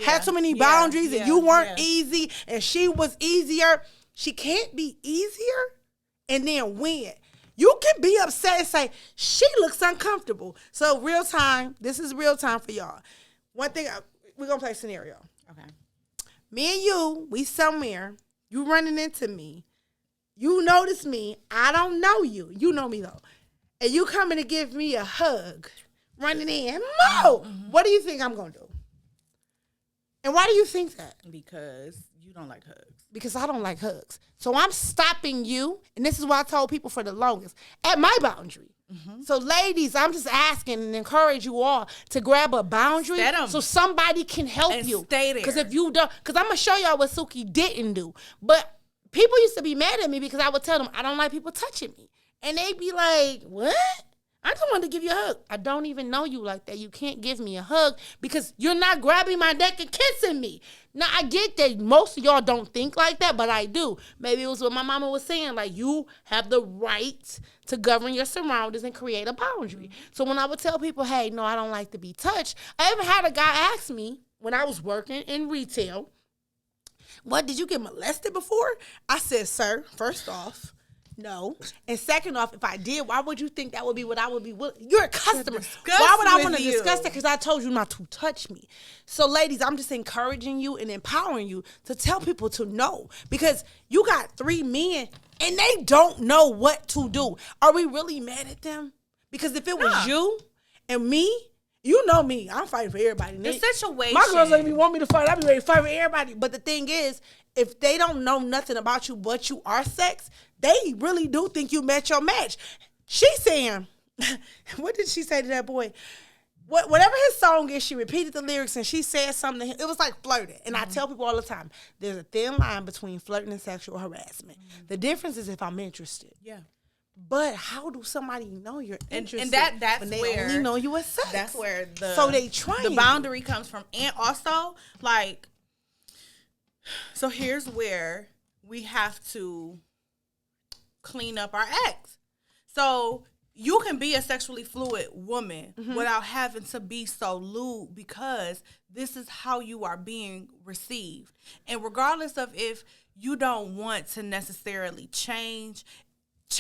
had too many boundaries and you weren't easy and she was easier? She can't be easier and then win. You can be upset and say, she looks uncomfortable. So real time, this is real time for y'all. One thing, we're going to play a scenario. Okay. Me and you, we somewhere, you running into me. You notice me. I don't know you. You know me though. And you coming to give me a hug, running in. Mo, what do you think I'm going to do? And why do you think that? Because you don't like hugs. Because I don't like hugs. So I'm stopping you. And this is what I told people for the longest. At my boundary. So ladies, I'm just asking and encourage you all to grab a boundary so somebody can help and you. Stay there. Because if you don't, because I'm going to show y'all what Suki didn't do. But people used to be mad at me because I would tell them, I don't like people touching me. And they'd be like, what? I just wanted to give you a hug. I don't even know you like that. You can't give me a hug because you're not grabbing my neck and kissing me. Now, I get that most of y'all don't think like that, but I do. Maybe it was what my mama was saying, like you have the right to govern your surroundings and create a boundary. So when I would tell people, hey, no, I don't like to be touched, I even had a guy ask me when I was working in retail, What, did you get molested before? I said, sir, first off, no. And second off, if I did, why would you think that would be what I would be willing? You're a customer. Why would I want to discuss that? Because I told you not to touch me. So, ladies, I'm just encouraging you and empowering you to tell people to know. Because you got 3 men and they don't know what to do. Are we really mad at them? Because if it was you and me, you know me, I'm fighting for everybody. The situation. My girls don't even want me to fight. I be ready to fight for everybody. But the thing is, if they don't know nothing about you but you are sex, they really do think you met your match. She's saying, what did she say to that boy? Whatever his song is, she repeated the lyrics and she said something to him. It was like flirting. And I tell people all the time, there's a thin line between flirting and sexual harassment. The difference is if I'm interested. Yeah. But how do somebody know you're interested? And that's when they where only know you as sex? That's where the boundary comes from. And also, like, so here's where we have to clean up our acts. So you can be a sexually fluid woman without having to be so lewd, because this is how you are being received. And regardless of if you don't want to necessarily change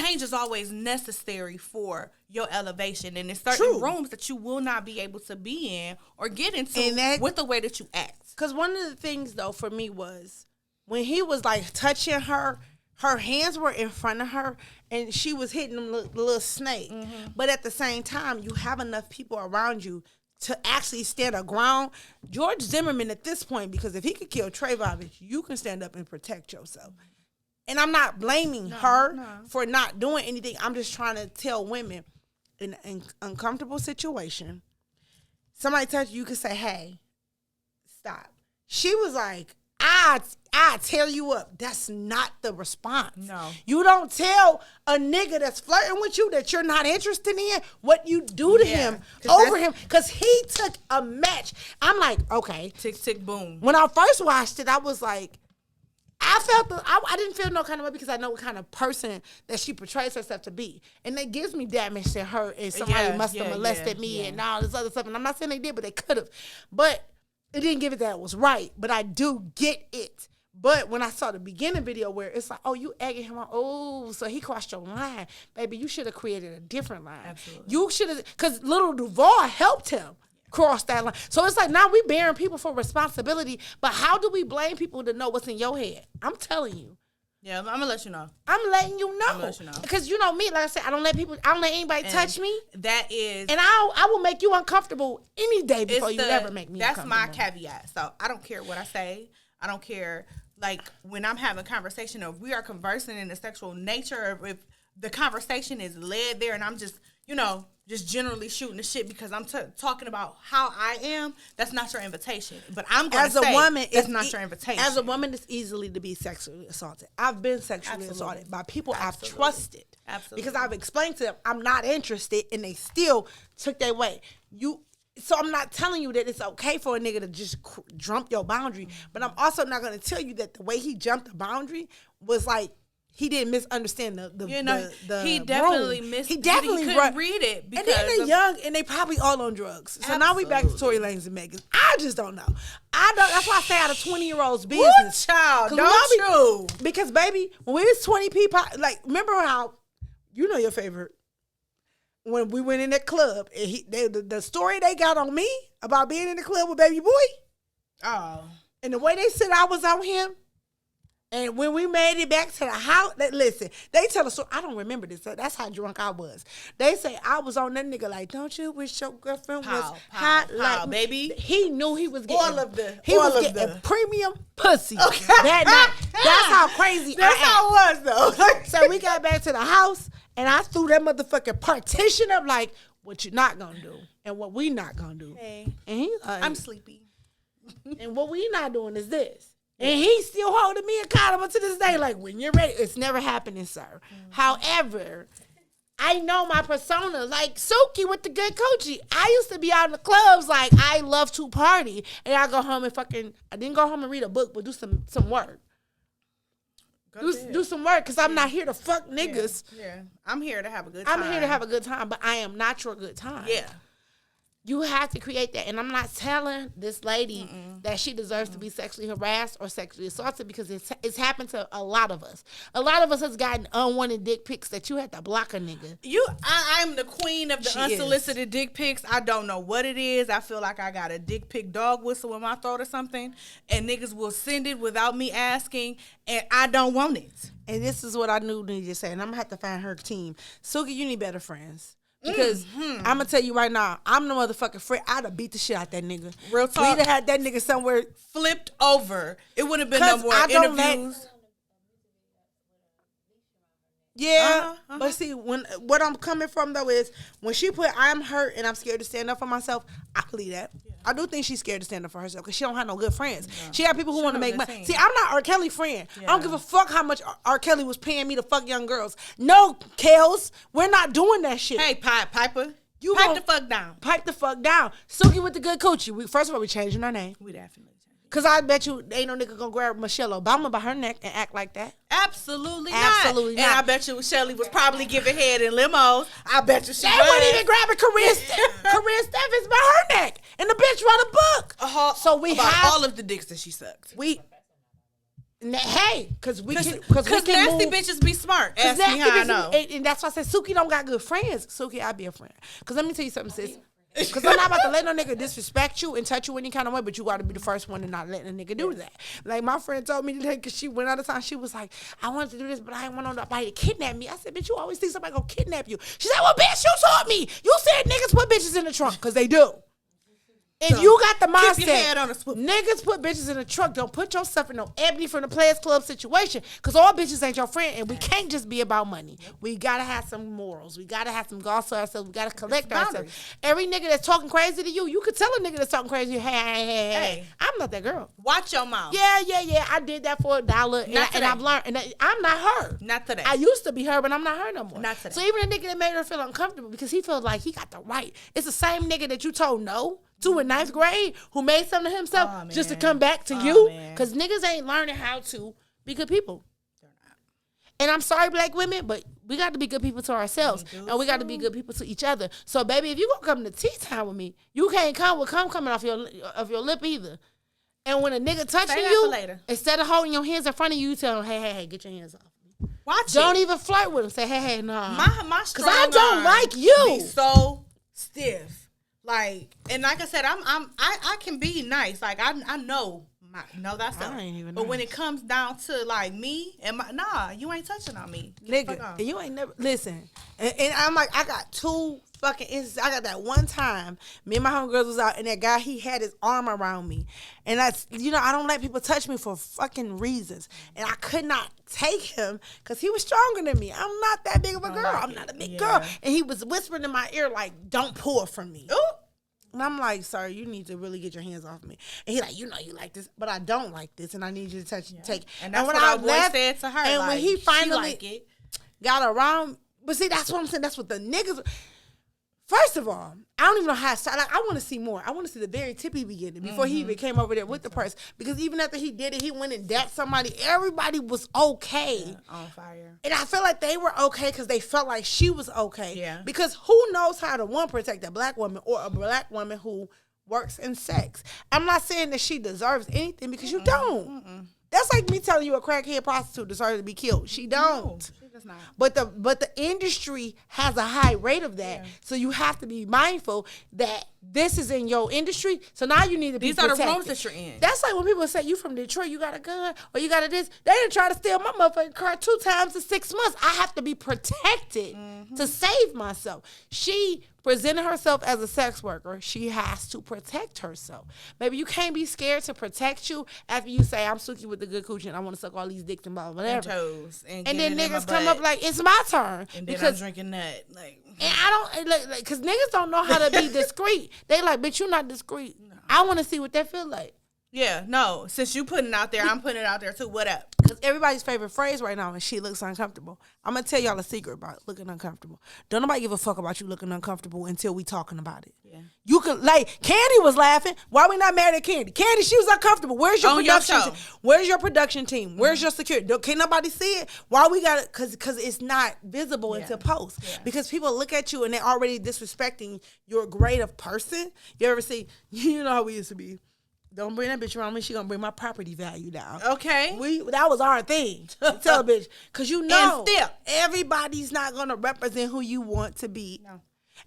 is always necessary for your elevation. And there's certain rooms that you will not be able to be in or get into with the way that you act. Because one of the things, though, for me was when he was, like, touching her hands were in front of her, and she was hitting them the little snake. But at the same time, you have enough people around you to actually stand a ground. George Zimmerman at this point, because if he could kill Trayvon, you can stand up and protect yourself. And I'm not blaming her for not doing anything. I'm just trying to tell women in an uncomfortable situation, somebody touch you, can say, hey, stop. She was like, I tear you up. That's not the response. No. You don't tell a nigga that's flirting with you that you're not interested in what you do to him over him, because he took a match. I'm like, okay. Tick, tick, boom. When I first watched it, I was like, I didn't feel no kind of way, because I know what kind of person that she portrays herself to be. And it gives me damage to her, and somebody must have molested me and all this other stuff. And I'm not saying they did, but they could have. But it didn't give it that it was right. But I do get it. But when I saw the beginning video where it's like, oh, you egging him on, oh, so he crossed your line. Baby, you should have created a different line. Absolutely. You should have, because little Duval helped him cross that line. So it's like, now we bearing people for responsibility, but how do we blame people to know what's in your head? I'm telling you. Yeah, I'm gonna let you know. I'm letting you know. I'm gonna let you know. Because you know me, like I said, I don't let anybody touch me. That is. And I will make you uncomfortable any day before you ever make me uncomfortable. That's my caveat. So I don't care what I say. I don't care, like, when I'm having a conversation, or if we are conversing in the sexual nature, or if the conversation is led there and I'm just, just generally shooting the shit because I'm talking about how I am, that's not your invitation. But I'm going to say, woman, it's not your invitation. As a woman, it's easily to be sexually assaulted. I've been sexually assaulted by people I've trusted. Absolutely. Because I've explained to them, I'm not interested, and they still took their way. So I'm not telling you that it's okay for a nigga to just jump your boundary, but I'm also not going to tell you that the way he jumped the boundary was like, he didn't misunderstand the he definitely room. missed. He definitely couldn't read it because and then they're young and they probably all on drugs. So Absolutely. Now we back to Tory Lanez and Megan. I just don't know. That's why I say out of 20-year-olds business. What, child? Don't you? Because baby, when we was 20 people, like, remember how your favorite, when we went in that club and the story they got on me about being in the club with baby boy. Oh, and the way they said I was on him. And when we made it back to the house, listen, they tell a story. I don't remember this. That's how drunk I was. They say I was on that nigga like, don't you wish your girlfriend was hot like baby? He knew he was getting all of the premium pussy that night. That's how crazy That's how it was though. So we got back to the house and I threw that motherfucking partition up like, what you not gonna do and what we not gonna do. Hey, and he like, I'm sleepy. And what we not doing is this. And he's still holding me accountable to this day. Like, when you're ready, it's never happening, sir. Mm-hmm. However, I know my persona. Like Suki with the good coochie. I used to be out in the clubs like, I love to party. And I go home and I didn't go home and read a book, but do some work. Do some work, because I'm not here to fuck niggas. Yeah. I'm here to have a good time. I'm here to have a good time, but I am not your good time. Yeah. You have to create that. And I'm not telling this lady that she deserves to be sexually harassed or sexually assaulted because it's happened to a lot of us. A lot of us has gotten unwanted dick pics that you had to block a nigga. I'm the queen of the unsolicited dick pics. I don't know what it is. I feel like I got a dick pic dog whistle in my throat or something. And niggas will send it without me asking. And I don't want it. And this is what I knew need to say. And I'm going to have to find her team. Suki, you need better friends. Because I'm going to tell you right now, I'm the motherfucking friend. I'd have beat the shit out that nigga. Real talk. We'd have had that nigga somewhere. Flipped over. It would have been no more interviews. Yeah, but see, what I'm coming from though is when she put "I'm hurt and I'm scared to stand up for myself," I believe that. Yeah. I do think she's scared to stand up for herself because she don't have no good friends. No. She got people who want to make money. See, I'm not R. Kelly friend. Yeah. I don't give a fuck how much R. Kelly was paying me to fuck young girls. No, Kels, we're not doing that shit. Hey, Piper, you pipe the fuck down. Pipe the fuck down. Suki with the good coochie. First of all, we changing her name. We definitely. Because I bet you ain't no nigga gonna grab Michelle Obama by her neck and act like that. Absolutely not. And I bet you Shelly was probably giving head in limos. I bet you she was. They wasn't even grabbing Corinne Steffens by her neck. And the bitch wrote a book. So we have all of the dicks that she sucked. Hey, because nasty bitches be smart. Ask me how I know. And that's why I said Suki don't got good friends. Suki, I'd be a friend. Because let me tell you something, sis. Because I'm not about to let no nigga disrespect you and touch you any kind of way, but you got to be the first one to not letting a nigga do that. Like my friend told me today, because she went out of time, she was like, I wanted to do this, but I didn't want nobody to kidnap me. I said, bitch, you always think somebody gonna kidnap you. She said, well, bitch, you told me. You said niggas put bitches in the trunk, because they do. If so, you got the mindset, keep your head on a swivel. Niggas put bitches in the truck. Don't put yourself in no Ebony from the Players Club situation, because all bitches ain't your friend, and we can't just be about money. We gotta have some morals. We gotta have some goals to ourselves. We gotta collect ourselves. Every nigga that's talking crazy to you, you could tell a nigga that's talking crazy, hey, I'm not that girl. Watch your mouth. Yeah. I did that for $1, and I've learned. And I'm not her. Not today. I used to be her, but I'm not her no more. Not today. So even a nigga that made her feel uncomfortable because he feels like he got the right. It's the same nigga that you told no to in ninth grade who made something to himself just to come back to you. Because niggas ain't learning how to be good people. And I'm sorry, black women, but we got to be good people to ourselves. And we got to be good people to each other. So, baby, if you going to come to tea time with me, you can't come with coming off your lip either. And when a nigga touching you, instead of holding your hands in front of you, you tell him, hey, get your hands off me. Don't even flirt with him. Say, hey, nah. My because I don't like you. Be so stiff. Like, and like I said, I can be nice. Like I know that's not. But when it comes down to like me and you ain't touching on me, nigga. And you ain't never listen. And I'm like, I got two fucking instances. I got that one time, me and my homegirls was out, and that guy, he had his arm around me, and that's, I don't let people touch me for fucking reasons, and I could not take him because he was stronger than me. I'm not that big of a girl. I'm not a big girl, and he was whispering in my ear like, "Don't pull from me." Ooh. And I'm like, sir, you need to really get your hands off me. And he like, you like this, but I don't like this, and I need you to touch, take. And that's what I left, said to her. And like, when he finally got around, but see, that's what I'm saying. That's what the niggas. First of all, I don't even know how to start. Like, I want to see more. I want to see the very tippy beginning before he even came over there with the purse. Because even after he did it, he went and dapped somebody. Everybody was okay. Yeah, on fire. And I feel like they were okay because they felt like she was okay. Yeah. Because who knows how to, protect a black woman or a black woman who works in sex. I'm not saying that she deserves anything because you don't. That's like me telling you a crackhead prostitute deserves to be killed. She don't. No, she does not. But the industry has a high rate of that. Yeah. So you have to be mindful that this is in your industry. So now you need to be protected. These are the rooms that you're in. That's like when people say, you from Detroit, you got a gun, or you got a this. They didn't try to steal my motherfucking car 2 times in 6 months. I have to be protected to save myself. She presented herself as a sex worker. She has to protect herself. Maybe you can't be scared to protect you after you say, I'm Suki with the good coochie and I want to suck all these dicks and blah, whatever. And toes. And then niggas come up like, it's my turn. And then I'm drinking nut. Like, and I don't, like, because niggas don't know how to be discreet. They like, bitch, you're not discreet. No. I want to see what that feel like. Yeah, no. Since you putting it out there, I'm putting it out there too. What up? Because everybody's favorite phrase right now is she looks uncomfortable. I'm going to tell y'all a secret about looking uncomfortable. Don't nobody give a fuck about you looking uncomfortable until we talking about it. Yeah. You can, like, Candy was laughing. Why we not married at Candy? Candy, she was uncomfortable. Where's your production team? Where's your production team? Where's your security? Can't nobody see it? Why we got it? Because it's not visible until post. Yeah. Because people look at you and they're already disrespecting your grade of person. You ever see, you know how we used to be. Don't bring that bitch around me. She gonna bring my property value down. Okay. That was our thing. Tell a bitch. Because you know, everybody's not gonna represent who you want to be. No.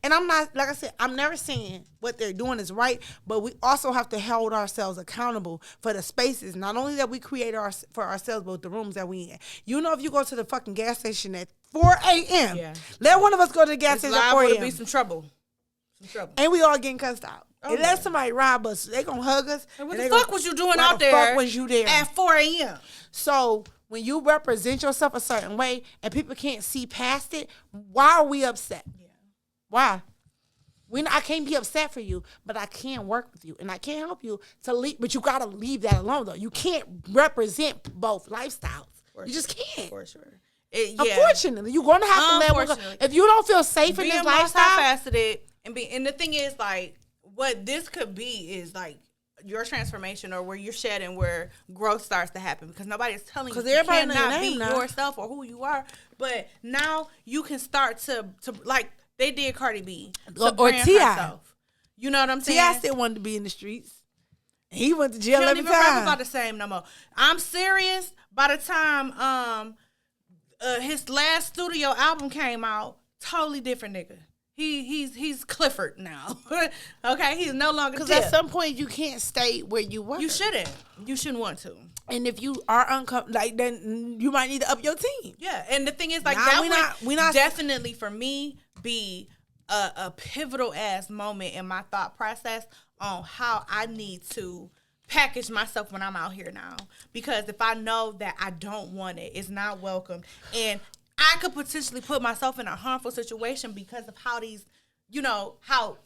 And I'm not, like I said, I'm never saying what they're doing is right, but we also have to hold ourselves accountable for the spaces, not only that we create for ourselves, but the rooms that we in. You know, if you go to the fucking gas station at 4 a.m., let one of us go to the gas station at 4 a.m. It's liable to be some trouble. And we all getting cussed out. Oh, unless somebody rob us, they gonna hug us. And what the fuck was you doing out there? What the fuck was you there at 4 a.m.? So when you represent yourself a certain way and people can't see past it, why are we upset? Yeah. Why? I can't be upset for you, but I can work with you and I can't help you to leave. But you gotta leave that alone, though. You can't represent both lifestyles. You just can't. For sure. Unfortunately, you're gonna have to let one go. If you don't feel safe in this lifestyle, multifaceted and the thing is, like, what this could be is like your transformation, or where you're shedding, where growth starts to happen, because nobody is telling you you cannot be yourself or who you are. But now you can start to like they did Cardi B or T.I. You know what I'm saying? T.I. still wanted to be in the streets. He went to jail every time. He don't even rap about the same no more. I'm serious. By the time his last studio album came out, totally different nigga. He's Clifford now. Okay, he's no longer. Because at some point you can't stay where you were. You shouldn't. You shouldn't want to. And if you are uncomfortable, like, then you might need to up your team. Yeah, and the thing is, like, that would definitely for me be a pivotal ass moment in my thought process on how I need to package myself when I'm out here now. Because if I know that I don't want it, it's not welcome, and I could potentially put myself in a harmful situation because of how how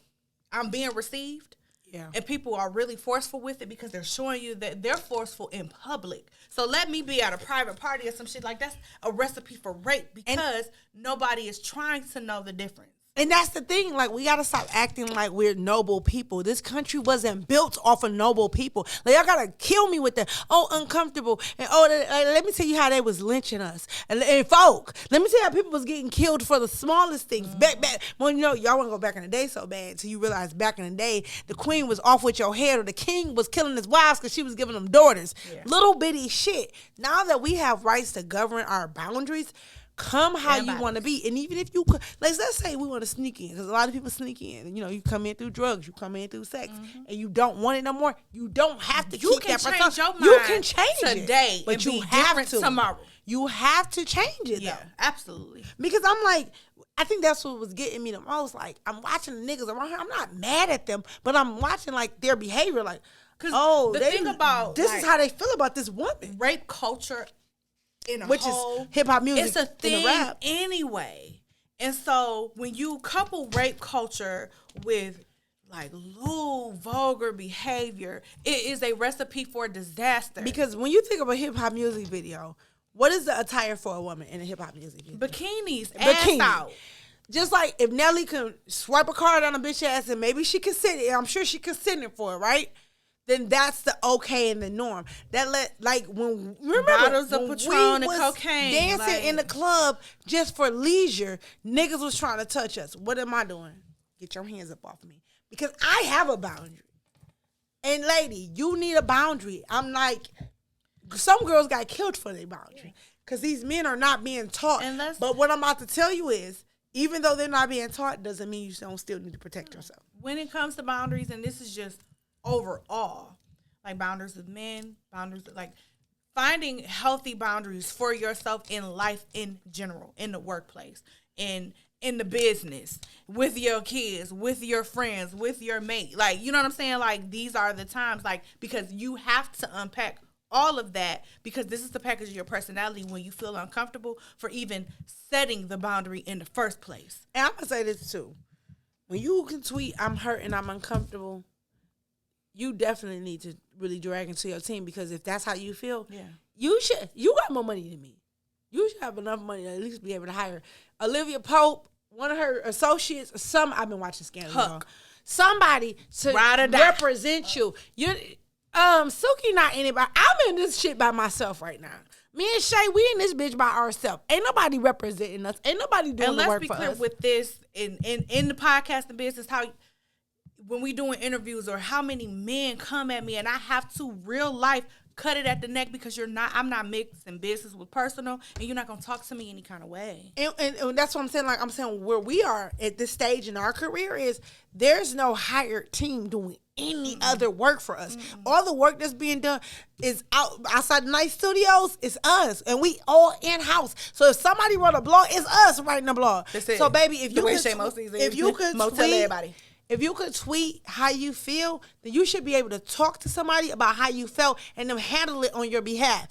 I'm being received. Yeah. And people are really forceful with it because they're showing you that they're forceful in public. So let me be at a private party or some shit like that's a recipe for rape because nobody is trying to know the difference. And that's the thing, like, we got to stop acting like we're noble people. This country wasn't built off of noble people. Like, y'all got to kill me with the, uncomfortable. And, let me tell you how they was lynching us. And folk, let me tell you how people was getting killed for the smallest things. Back, well, y'all want to go back in the day so bad until you realize back in the day, the queen was off with your head or the king was killing his wives because she was giving them daughters. Yeah. Little bitty shit. Now that we have rights to govern our boundaries, come how you want to be. And even if you, let's say we want to sneak in, because a lot of people sneak in. You come in through drugs, you come in through sex, and you don't want it no more. You don't have to keep that person. You can change today, but you have to tomorrow. You have to change it, though. Absolutely. Because I'm like, I think that's what was getting me the most. Like, I'm watching the niggas around here. I'm not mad at them, but I'm watching, like, their behavior. Like, thing about this is how they feel about this woman. Rape culture. Which is hip hop music. It's a thing anyway. And so when you couple rape culture with like lewd, vulgar behavior, it is a recipe for disaster. Because when you think of a hip hop music video, what is the attire for a woman in a hip hop music video? Bikinis, ass out. Just like if Nelly can swipe a card on a bitch ass and maybe she consented, I'm sure she consented for it, right? Then that's the okay and the norm. When bottles of Patron and cocaine, dancing in the club just for leisure, niggas was trying to touch us. What am I doing? Get your hands up off me, because I have a boundary. And lady, you need a boundary. I'm like, some girls got killed for their boundary because these men are not being taught. But what I'm about to tell you is, even though they're not being taught, doesn't mean you don't still need to protect yourself. When it comes to boundaries, and this is just overall, like boundaries with men, boundaries with, like, finding healthy boundaries for yourself in life in general, in the workplace, in the business, with your kids, with your friends, with your mate. Like, you know what I'm saying? Like, these are the times, like, because you have to unpack all of that, because this is the package of your personality when you feel uncomfortable for even setting the boundary in the first place. And I'm going to say this too. When you can tweet, I'm hurt and I'm uncomfortable, you definitely need to really drag into your team, because if that's how you feel, Yeah. you got more money than me. You should have enough money to at least be able to hire Olivia Pope, one of her associates, I've been watching Scandal. Huck. Somebody to Ride or die. represent you. Suki not anybody. I'm in this shit by myself right now. Me and Shay, we in this bitch by ourselves. Ain't nobody representing us. Ain't nobody doing And the let's work be for clear us. with this in the podcasting business, how when we doing interviews or how many men come at me and I have to real life cut it at the neck because I'm not mixing business with personal, and you're not gonna talk to me any kind of way. And that's what I'm saying. Like, I'm saying where we are at this stage in our career is there's no hired team doing any other work for us. All the work that's being done is outside the nice studios. It's us, and we all in house. So if somebody wrote a blog, it's us writing a blog. That's it. So baby, if The you way could, ShayMo sees it. if you could Mo tweet, tell everybody. if you could tweet how you feel, then you should be able to talk to somebody about how you felt and them handle it on your behalf.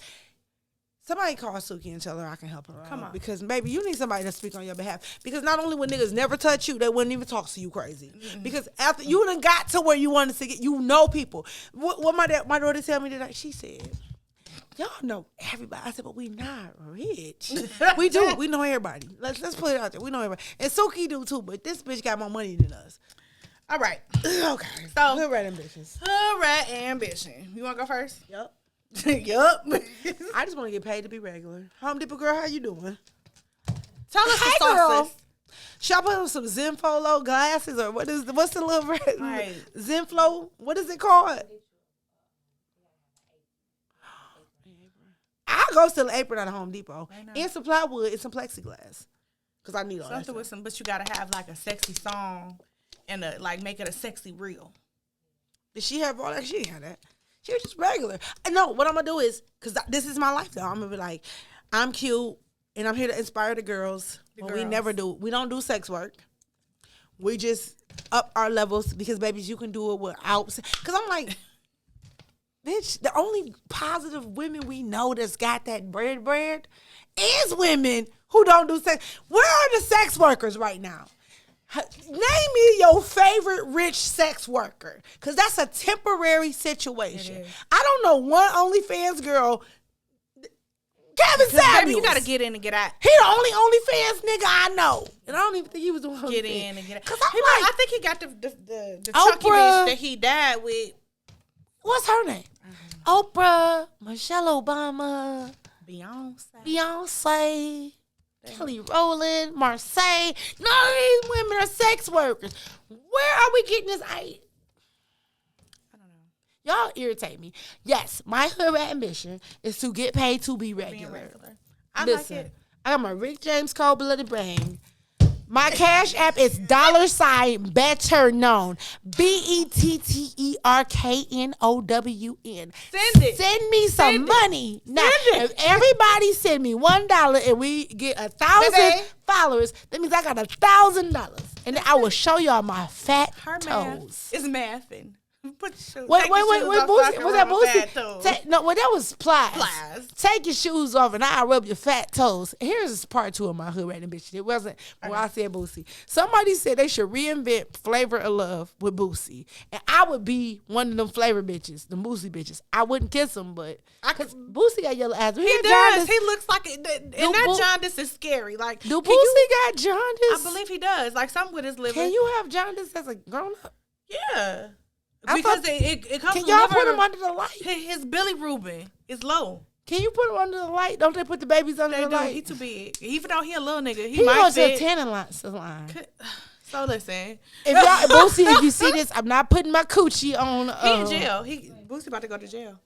Somebody call Suki and tell her I can help her out. Come on. Because, baby, you need somebody to speak on your behalf. Because not only would niggas never touch you, they wouldn't even talk to you crazy. Mm-hmm. Because after you done got to where you wanted to get, you know people. What my daughter tell me today, she said, y'all know everybody. I said, but we not rich. We do. We know everybody. Let's put it out there. We know everybody. And Suki do too, but this bitch got more money than us. All right. Okay. So, Hood rat ambitions. Hood rat ambition. You want to go first? Yep. Yup. I just want to get paid to be regular. Home Depot girl, how you doing? Tell us Hey, the girl. sauces. Should I put on some Zenfolo glasses or what's the little Right. Zenflo? What is it called? I'll go steal an apron out of Home Depot and some plywood and some plexiglass because I need all that Something stuff. with some, but you gotta have like a sexy song and make it a sexy reel. Did she have all that? She didn't have that. She was just regular. No, what I'm going to do is, because this is my life, though. I'm going to be like, I'm cute, and I'm here to inspire the girls. We don't do sex work. We just up our levels because, babies, you can do it without. Because I'm like, bitch, the only positive women we know that's got that bread is women who don't do sex. Where are the sex workers right now? Name me your favorite rich sex worker, because that's a temporary situation. I don't know one OnlyFans girl. Kevin Samuels. Baby, you gotta get in and get out. He the only OnlyFans nigga I know, and I don't even think he was doing OnlyFans. Get in and get out. Because I think he got the chunky bitch that he died with. What's her name? Oprah, Michelle Obama, Beyonce. Kelly Rowland, Marseille. None of these women are sex workers. Where are we getting this? I don't know. Y'all irritate me. Yes, my hood ambition is to get paid to be regular. Listen, like it. I got my Rick James cold-blooded brain. My Cash App is $ better known. BETTERKNOWN. Send it. Send me some money. Now, if everybody send me $1 and we get 1,000 followers, that means I got $1,000. And then I will show y'all my fat toes. Math is mathing. Put your shoes. Wait, Boosie, was that Boosie? No, that was Plies. Plies. Take your shoes off and I'll rub your fat toes. Here's part 2 of my hood rating bitch. It wasn't where I said Boosie. Somebody said they should reinvent Flavor of Love with Boosie. And I would be one of them flavor bitches, the Boosie bitches. I wouldn't kiss him, but because Boosie got yellow eyes. He does. He looks like it. And that jaundice is scary. Like, do Boosie got jaundice? I believe he does. Like, something with his liver. Can you have jaundice as a grown up? Yeah. Because it comes. Can y'all put him under the light? His bilirubin is low. Can you put him under the light? Don't they put the babies under the light? He too big. Even though he a little nigga, he might goes fit. to a tanning salon. So listen, if y'all Boosie, if you see this, I'm not putting my coochie on. He in jail. Boosie about to go to jail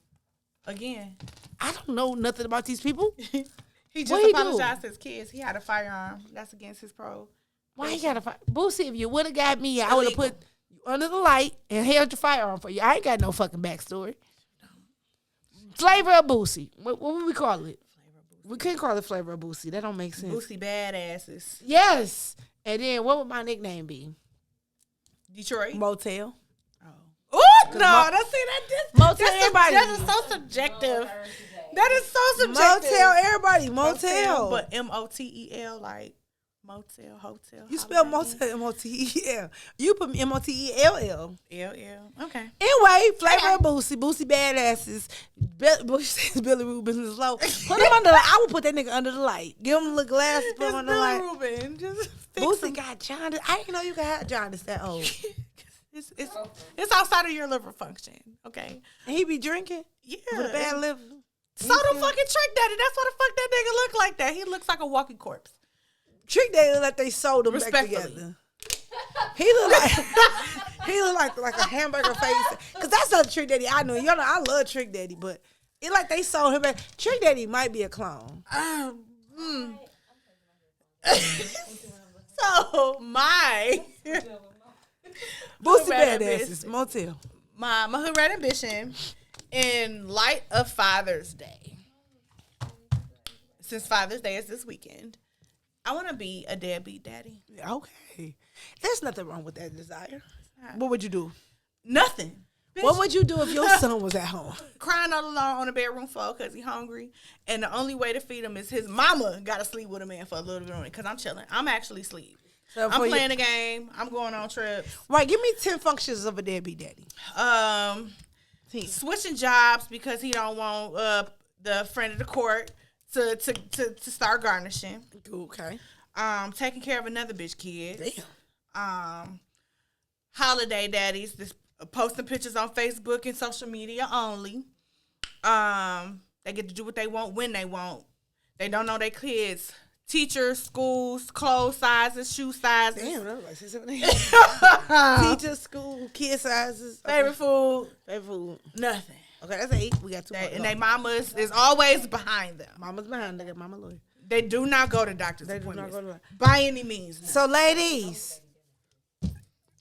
again. I don't know nothing about these people. He just apologized to his kids. He had a firearm. That's against his pro. Why he got a firearm? Boosie, if you would have got me, I would have put you under the light and held your firearm for you. I ain't got no fucking backstory. Flavor of Boosie. What would we call it? We couldn't call it Flavor of Boosie. That don't make sense. Boosie badasses. Yes. And then what would my nickname be? Detroit. Motel. Oh no! That's Motel. Everybody. That is so subjective. That is so subjective. Motel. Everybody. Motel. But MOTEL, like Motel, hotel. You spell Holiday motel M-O-T-E-L. You put M-O-T-E-L-L. Inn. LL. Okay. Anyway, Flavor and Boosie badasses. Boosie says Billy Rubin is low. Put him under the I would put that nigga under the light. Give him the glasses, put him under the light. Rubin. Just fix Boosie him. got jaundice. I didn't know you could have jaundice that old. It's outside of your liver function, okay? And he be drinking? Yeah. With a bad liver? So the fucking Trick Daddy. That's what the fuck that nigga look like that. He looks like a walking corpse. Trick Daddy look like they sold him back Respectfully. together. He look like a hamburger face. Cause that's not the Trick Daddy I know. You know I love Trick Daddy, but it like they sold him back. Trick Daddy might be a clone. So my Boosie Red badasses motel. my hood rat ambition in light of Father's Day. Since Father's Day is this weekend, I want to be a deadbeat daddy. Okay, there's nothing wrong with that desire. What would you do? Nothing. Bitch, What would you do if your son was at home? crying all alone on the bedroom floor because he hungry, and the only way to feed him is his mama got to sleep with a man for a little bit because I'm chilling. I'm actually asleep. So I'm playing a game. I'm going on trips. Right, give me 10 functions of a deadbeat daddy. Switching jobs because he don't want the friend of the court to start garnishing. Okay. Taking care of another bitch kid. Damn. Holiday daddies, just posting pictures on Facebook and social media only. They get to do what they want when they want. They don't know their kids. Teachers, schools, clothes sizes, shoe sizes. Damn, that was like 6, 7, 8. Teacher, school, kid sizes. Okay. Favorite food. Favorite food. Nothing. Okay, that's 8. We got 2 more. And they mamas is always behind them. Mama's behind. They got mama lawyer. They do not go to doctor's They do not appointments go to by any means. So, ladies.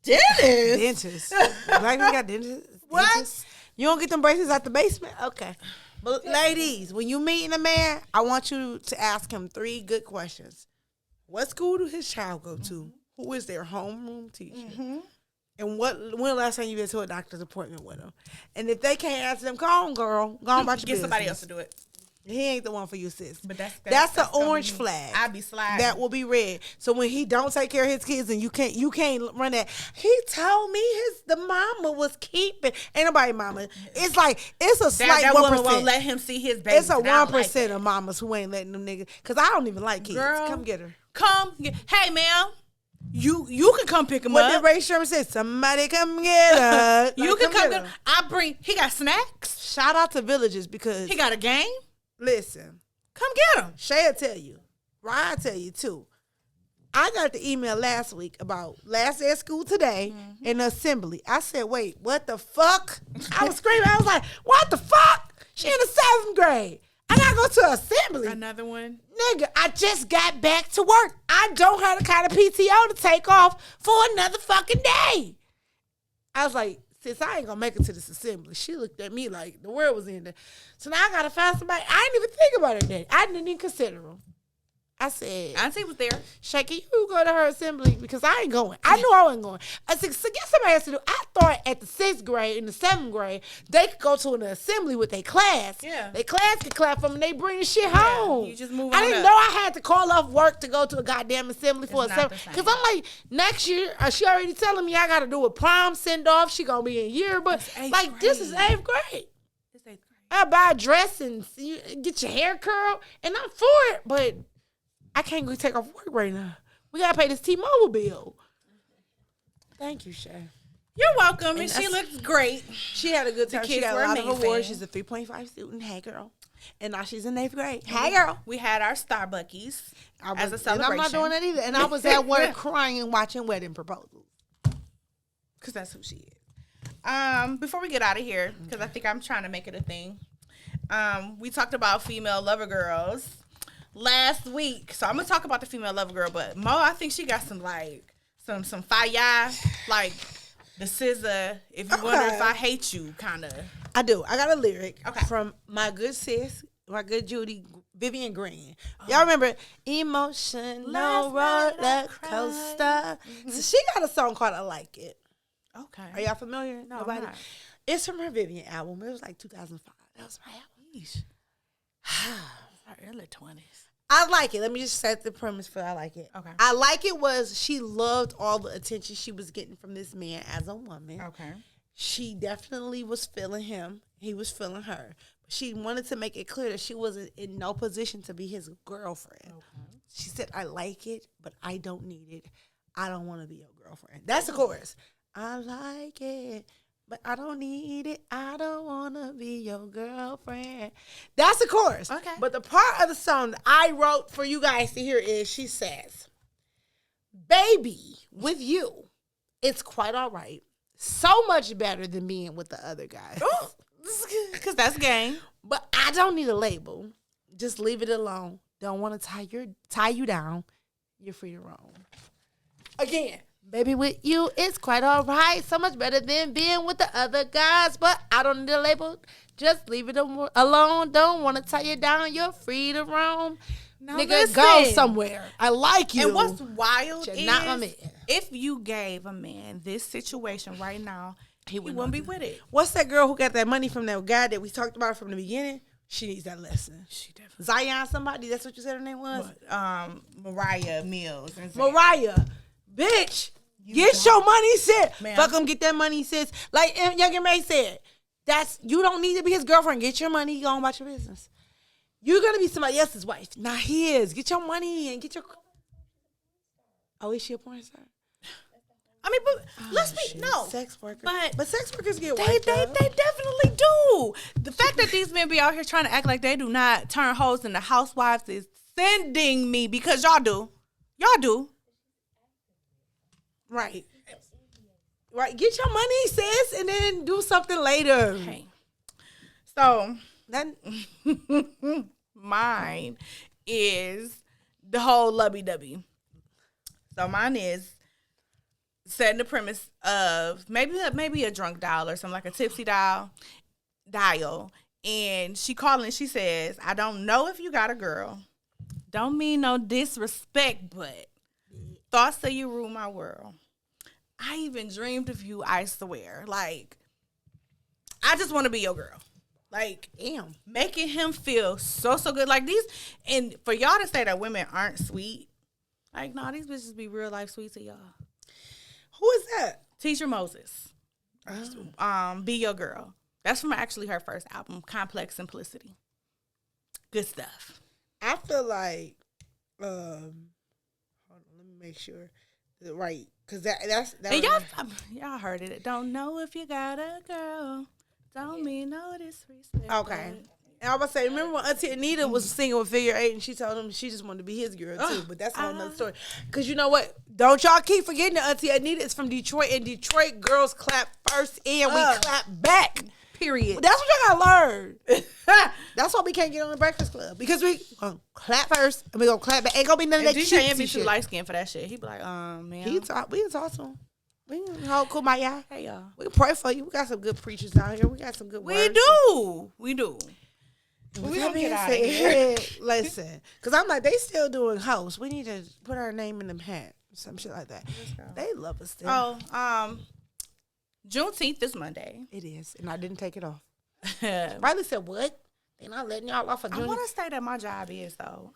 Dentist. Dentists. Black people got dentists. What? Dentists. You don't get them braces out the basement? Okay. But ladies, when you meeting a man, I want you to ask him 3 good questions. What school do his child go to? Who is their homeroom teacher? And when the last time you been to a doctor's appointment with him? And if they can't answer them, go on, girl. Go on about your Get business. somebody else to do it. He ain't the one for you, sis. But that's an gonna orange be- flag. I be sliding. That will be red. So when he don't take care of his kids and you can't run that. He told me the mama was keeping. Ain't nobody mama. It's like it's a slight that 1%. woman won't let him see his baby. It's a 1% of mamas who ain't letting them niggas. Cause I don't even like kids. Girl, Come get her. Hey, ma'am. You can come pick him What up. did Ray Sherman say? Somebody come get her. You Like, can come get get her. he got snacks. Shout out to Villages because He got a game. listen. Come get him. Shay'll tell you. Ryan tell you too. I got the email last week about last day of school today in the assembly. I said, wait, what the fuck? I was screaming. I was like, what the fuck? She in the 7th grade. I gotta go to assembly. Another one. Nigga, I just got back to work. I don't have the kind of PTO to take off for another fucking day. I was like, sis, I ain't gonna make it to this assembly. She looked at me like the world was ending. So now I gotta find somebody. I didn't even think about her that. I didn't even consider her. I said, Auntie was there. Shay, can you go to her assembly? Because I ain't going. I knew I wasn't going. I said, so get somebody else to do. I thought at the 6th grade, in the 7th grade, they could go to an assembly with their class. Yeah. Their class could clap for them and they bring the shit home. You just move I on didn't up. know I had to call off work to go to a goddamn assembly for It's a not 7th. the same. Because I'm like, next year, she already telling me I got to do a prom send-off. She going to be in yearbook. It's 8th Like, this is grade. 8th grade. It's 8th grade. I buy a dress and get your hair curled, and I'm for it, but I can't go take off work right now. We gotta pay this T-Mobile bill. Thank you, Shay. You're welcome, and she that's- looks great. She had a good time. She kids got were a lot of amazing. awards. She's a 3.5 student. Hey, girl. And now she's in 8th grade. Hey, girl. We had our Starbuckies as a And celebration. I'm not doing that either. And I was at work crying and watching wedding proposals. Because that's who she is. Before we get out of here, because I think I'm trying to make it a thing. We talked about female lover girls last week, so I'm gonna talk about the female lover girl. But Mo, I think she got some some fire, like the SZA. If you wonder if I hate you, kind of. I do. I got a lyric Okay. from my good sis, my good Judy, Vivian Green. Y'all remember Emotional Last night I Roller Coaster? So she got a song called I Like It. Okay. Are y'all familiar? No, Nobody? I'm not. It's from her Vivian album. It was like 2005. That was my album. Yeesh. Our early 20s. I like it. Let me just set the premise for I like it. Okay. I like it was she loved all the attention she was getting from this man as a woman. Okay. She definitely was feeling him. He was feeling her. But she wanted to make it clear that she wasn't in no position to be his girlfriend. Okay. She said, I like it, but I don't need it. I don't want to be your girlfriend. That's the chorus. I like it, but I don't need it. I don't want to be your girlfriend. That's the chorus. Okay. But the part of the song that I wrote for you guys to hear is she says, baby, with you, it's quite all right. So much better than being with the other guy. Because that's game. But I don't need a label. Just leave it alone. Don't want to tie you down. You're free to roam. Again, baby, with you, it's quite all right. So much better than being with the other guys. But I don't need a label. Just leave it alone. Don't want to tie you down. You're free to roam. Now Nigga, listen. go somewhere. I like you. And what's wild Just is not my man. if you gave a man this situation right now, he wouldn't be with it. What's that girl who got that money from that guy that we talked about from the beginning? She needs that lesson. She definitely. Zion somebody? That's what you said her name was? Mariah Mills. Mariah. Bitch. Get your money, sis. Ma'am. Fuck him, get that money, sis. Like Young and May said, you don't need to be his girlfriend. Get your money, go on about your business. You're going to be somebody else's wife, not his. Get your money and get your... Oh, is she a porn star? I mean, but let's be... Shit. No. Sex workers. But sex workers get They wiped out. definitely do. The fact that these men be out here trying to act like they do not turn hoes into housewives is sending me because y'all do. Y'all do. Right. Right. Get your money, sis, and then do something later. Okay. So, Then mine is the whole lovey-dovey. So mine is setting the premise of maybe a drunk dial or something, like a tipsy dial. And she calling and she says, I don't know if you got a girl. Don't mean no disrespect, but thoughts that you rule my world. I even dreamed of you, I swear. Like, I just want to be your girl. Like, damn. Making him feel so good. Like these, and for y'all to say that women aren't sweet, like, no, these bitches be real life sweet to y'all. Who is that? Teacher Moses. Be Your Girl. That's from actually her first album, Complex Simplicity. Good stuff. I feel like, hold on, let me make sure, right? Because that's And y'all heard it. Don't know if you got a girl. Don't mean no disrespect. okay. And I was say, remember when Auntie Anita was singing with Figure 8 and she told him she just wanted to be his girl too, but that's a whole nother story. Because you know what? Don't y'all keep forgetting that Auntie Anita is from Detroit, and Detroit girls clap first and we clap back. Period. That's what y'all gotta learn. That's why we can't get on the Breakfast Club, because we gonna clap first and we gonna clap back. Ain't gonna be none of that DJ ain't cutesy be too shit. light skinned for that shit. He be like, man. We can talk to him. We can hold kumbaya. Hey y'all. We can pray for you. We got some good preachers out here. We got some good words. We do. We don't get out of here. Listen, because I'm like, they still doing hosts. We need to put our name in the hat. Some shit like that. They love us still. Oh, Juneteenth this Monday. It is. And I didn't take it off. I Riley said, what? They not letting y'all off of Juneteenth. want to say that my job is though.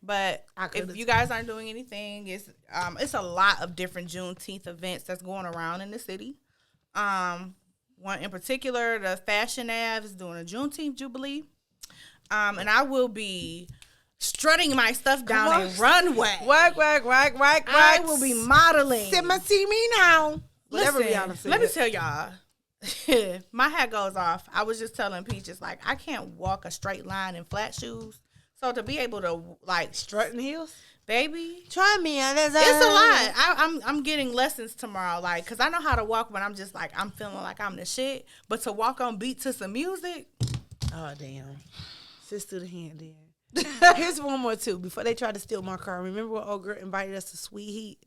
But could've if you guys aren't doing anything, it's a lot of different Juneteenth events that's going around in the city. One in particular, the Fashion Ave is doing a Juneteenth Jubilee. And I will be strutting my stuff down a runway. Work. I will be modeling. See me now. Whatever Listen, Rihanna said. let me tell y'all. My hat goes off. I was just telling Peaches, like, I can't walk a straight line in flat shoes. So to be able to, like, Strutting heels? baby, Try me. it's a lot. I'm getting lessons tomorrow, like, because I know how to walk, but I'm just, like, I'm feeling like I'm the shit. But to walk on beat to some music. Oh, damn. Sis through the hand then. Here's one more, too, before they tried to steal my car. Remember when old girl invited us to Sweet Heat?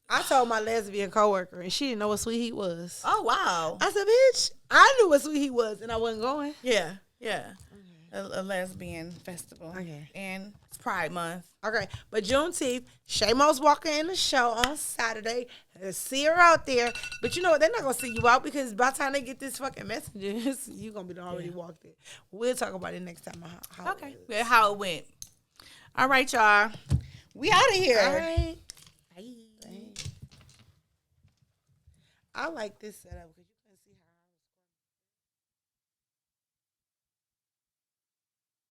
I told my lesbian coworker, and she didn't know what Sweet Heat was. Oh, wow. I said, bitch, I knew what Sweet Heat was, and I wasn't going. Yeah. A lesbian festival. Okay. And it's Pride Month. Okay, but Juneteenth, ShayMo's walking in the show on Saturday. See her out there. But you know what? They're not going to see you out, because by the time they get this fucking messages, you're going to be already walked in. We'll talk about it next time. How Okay. Yeah, how it went. All right, y'all. We out of here. All right. Bye. I like this setup.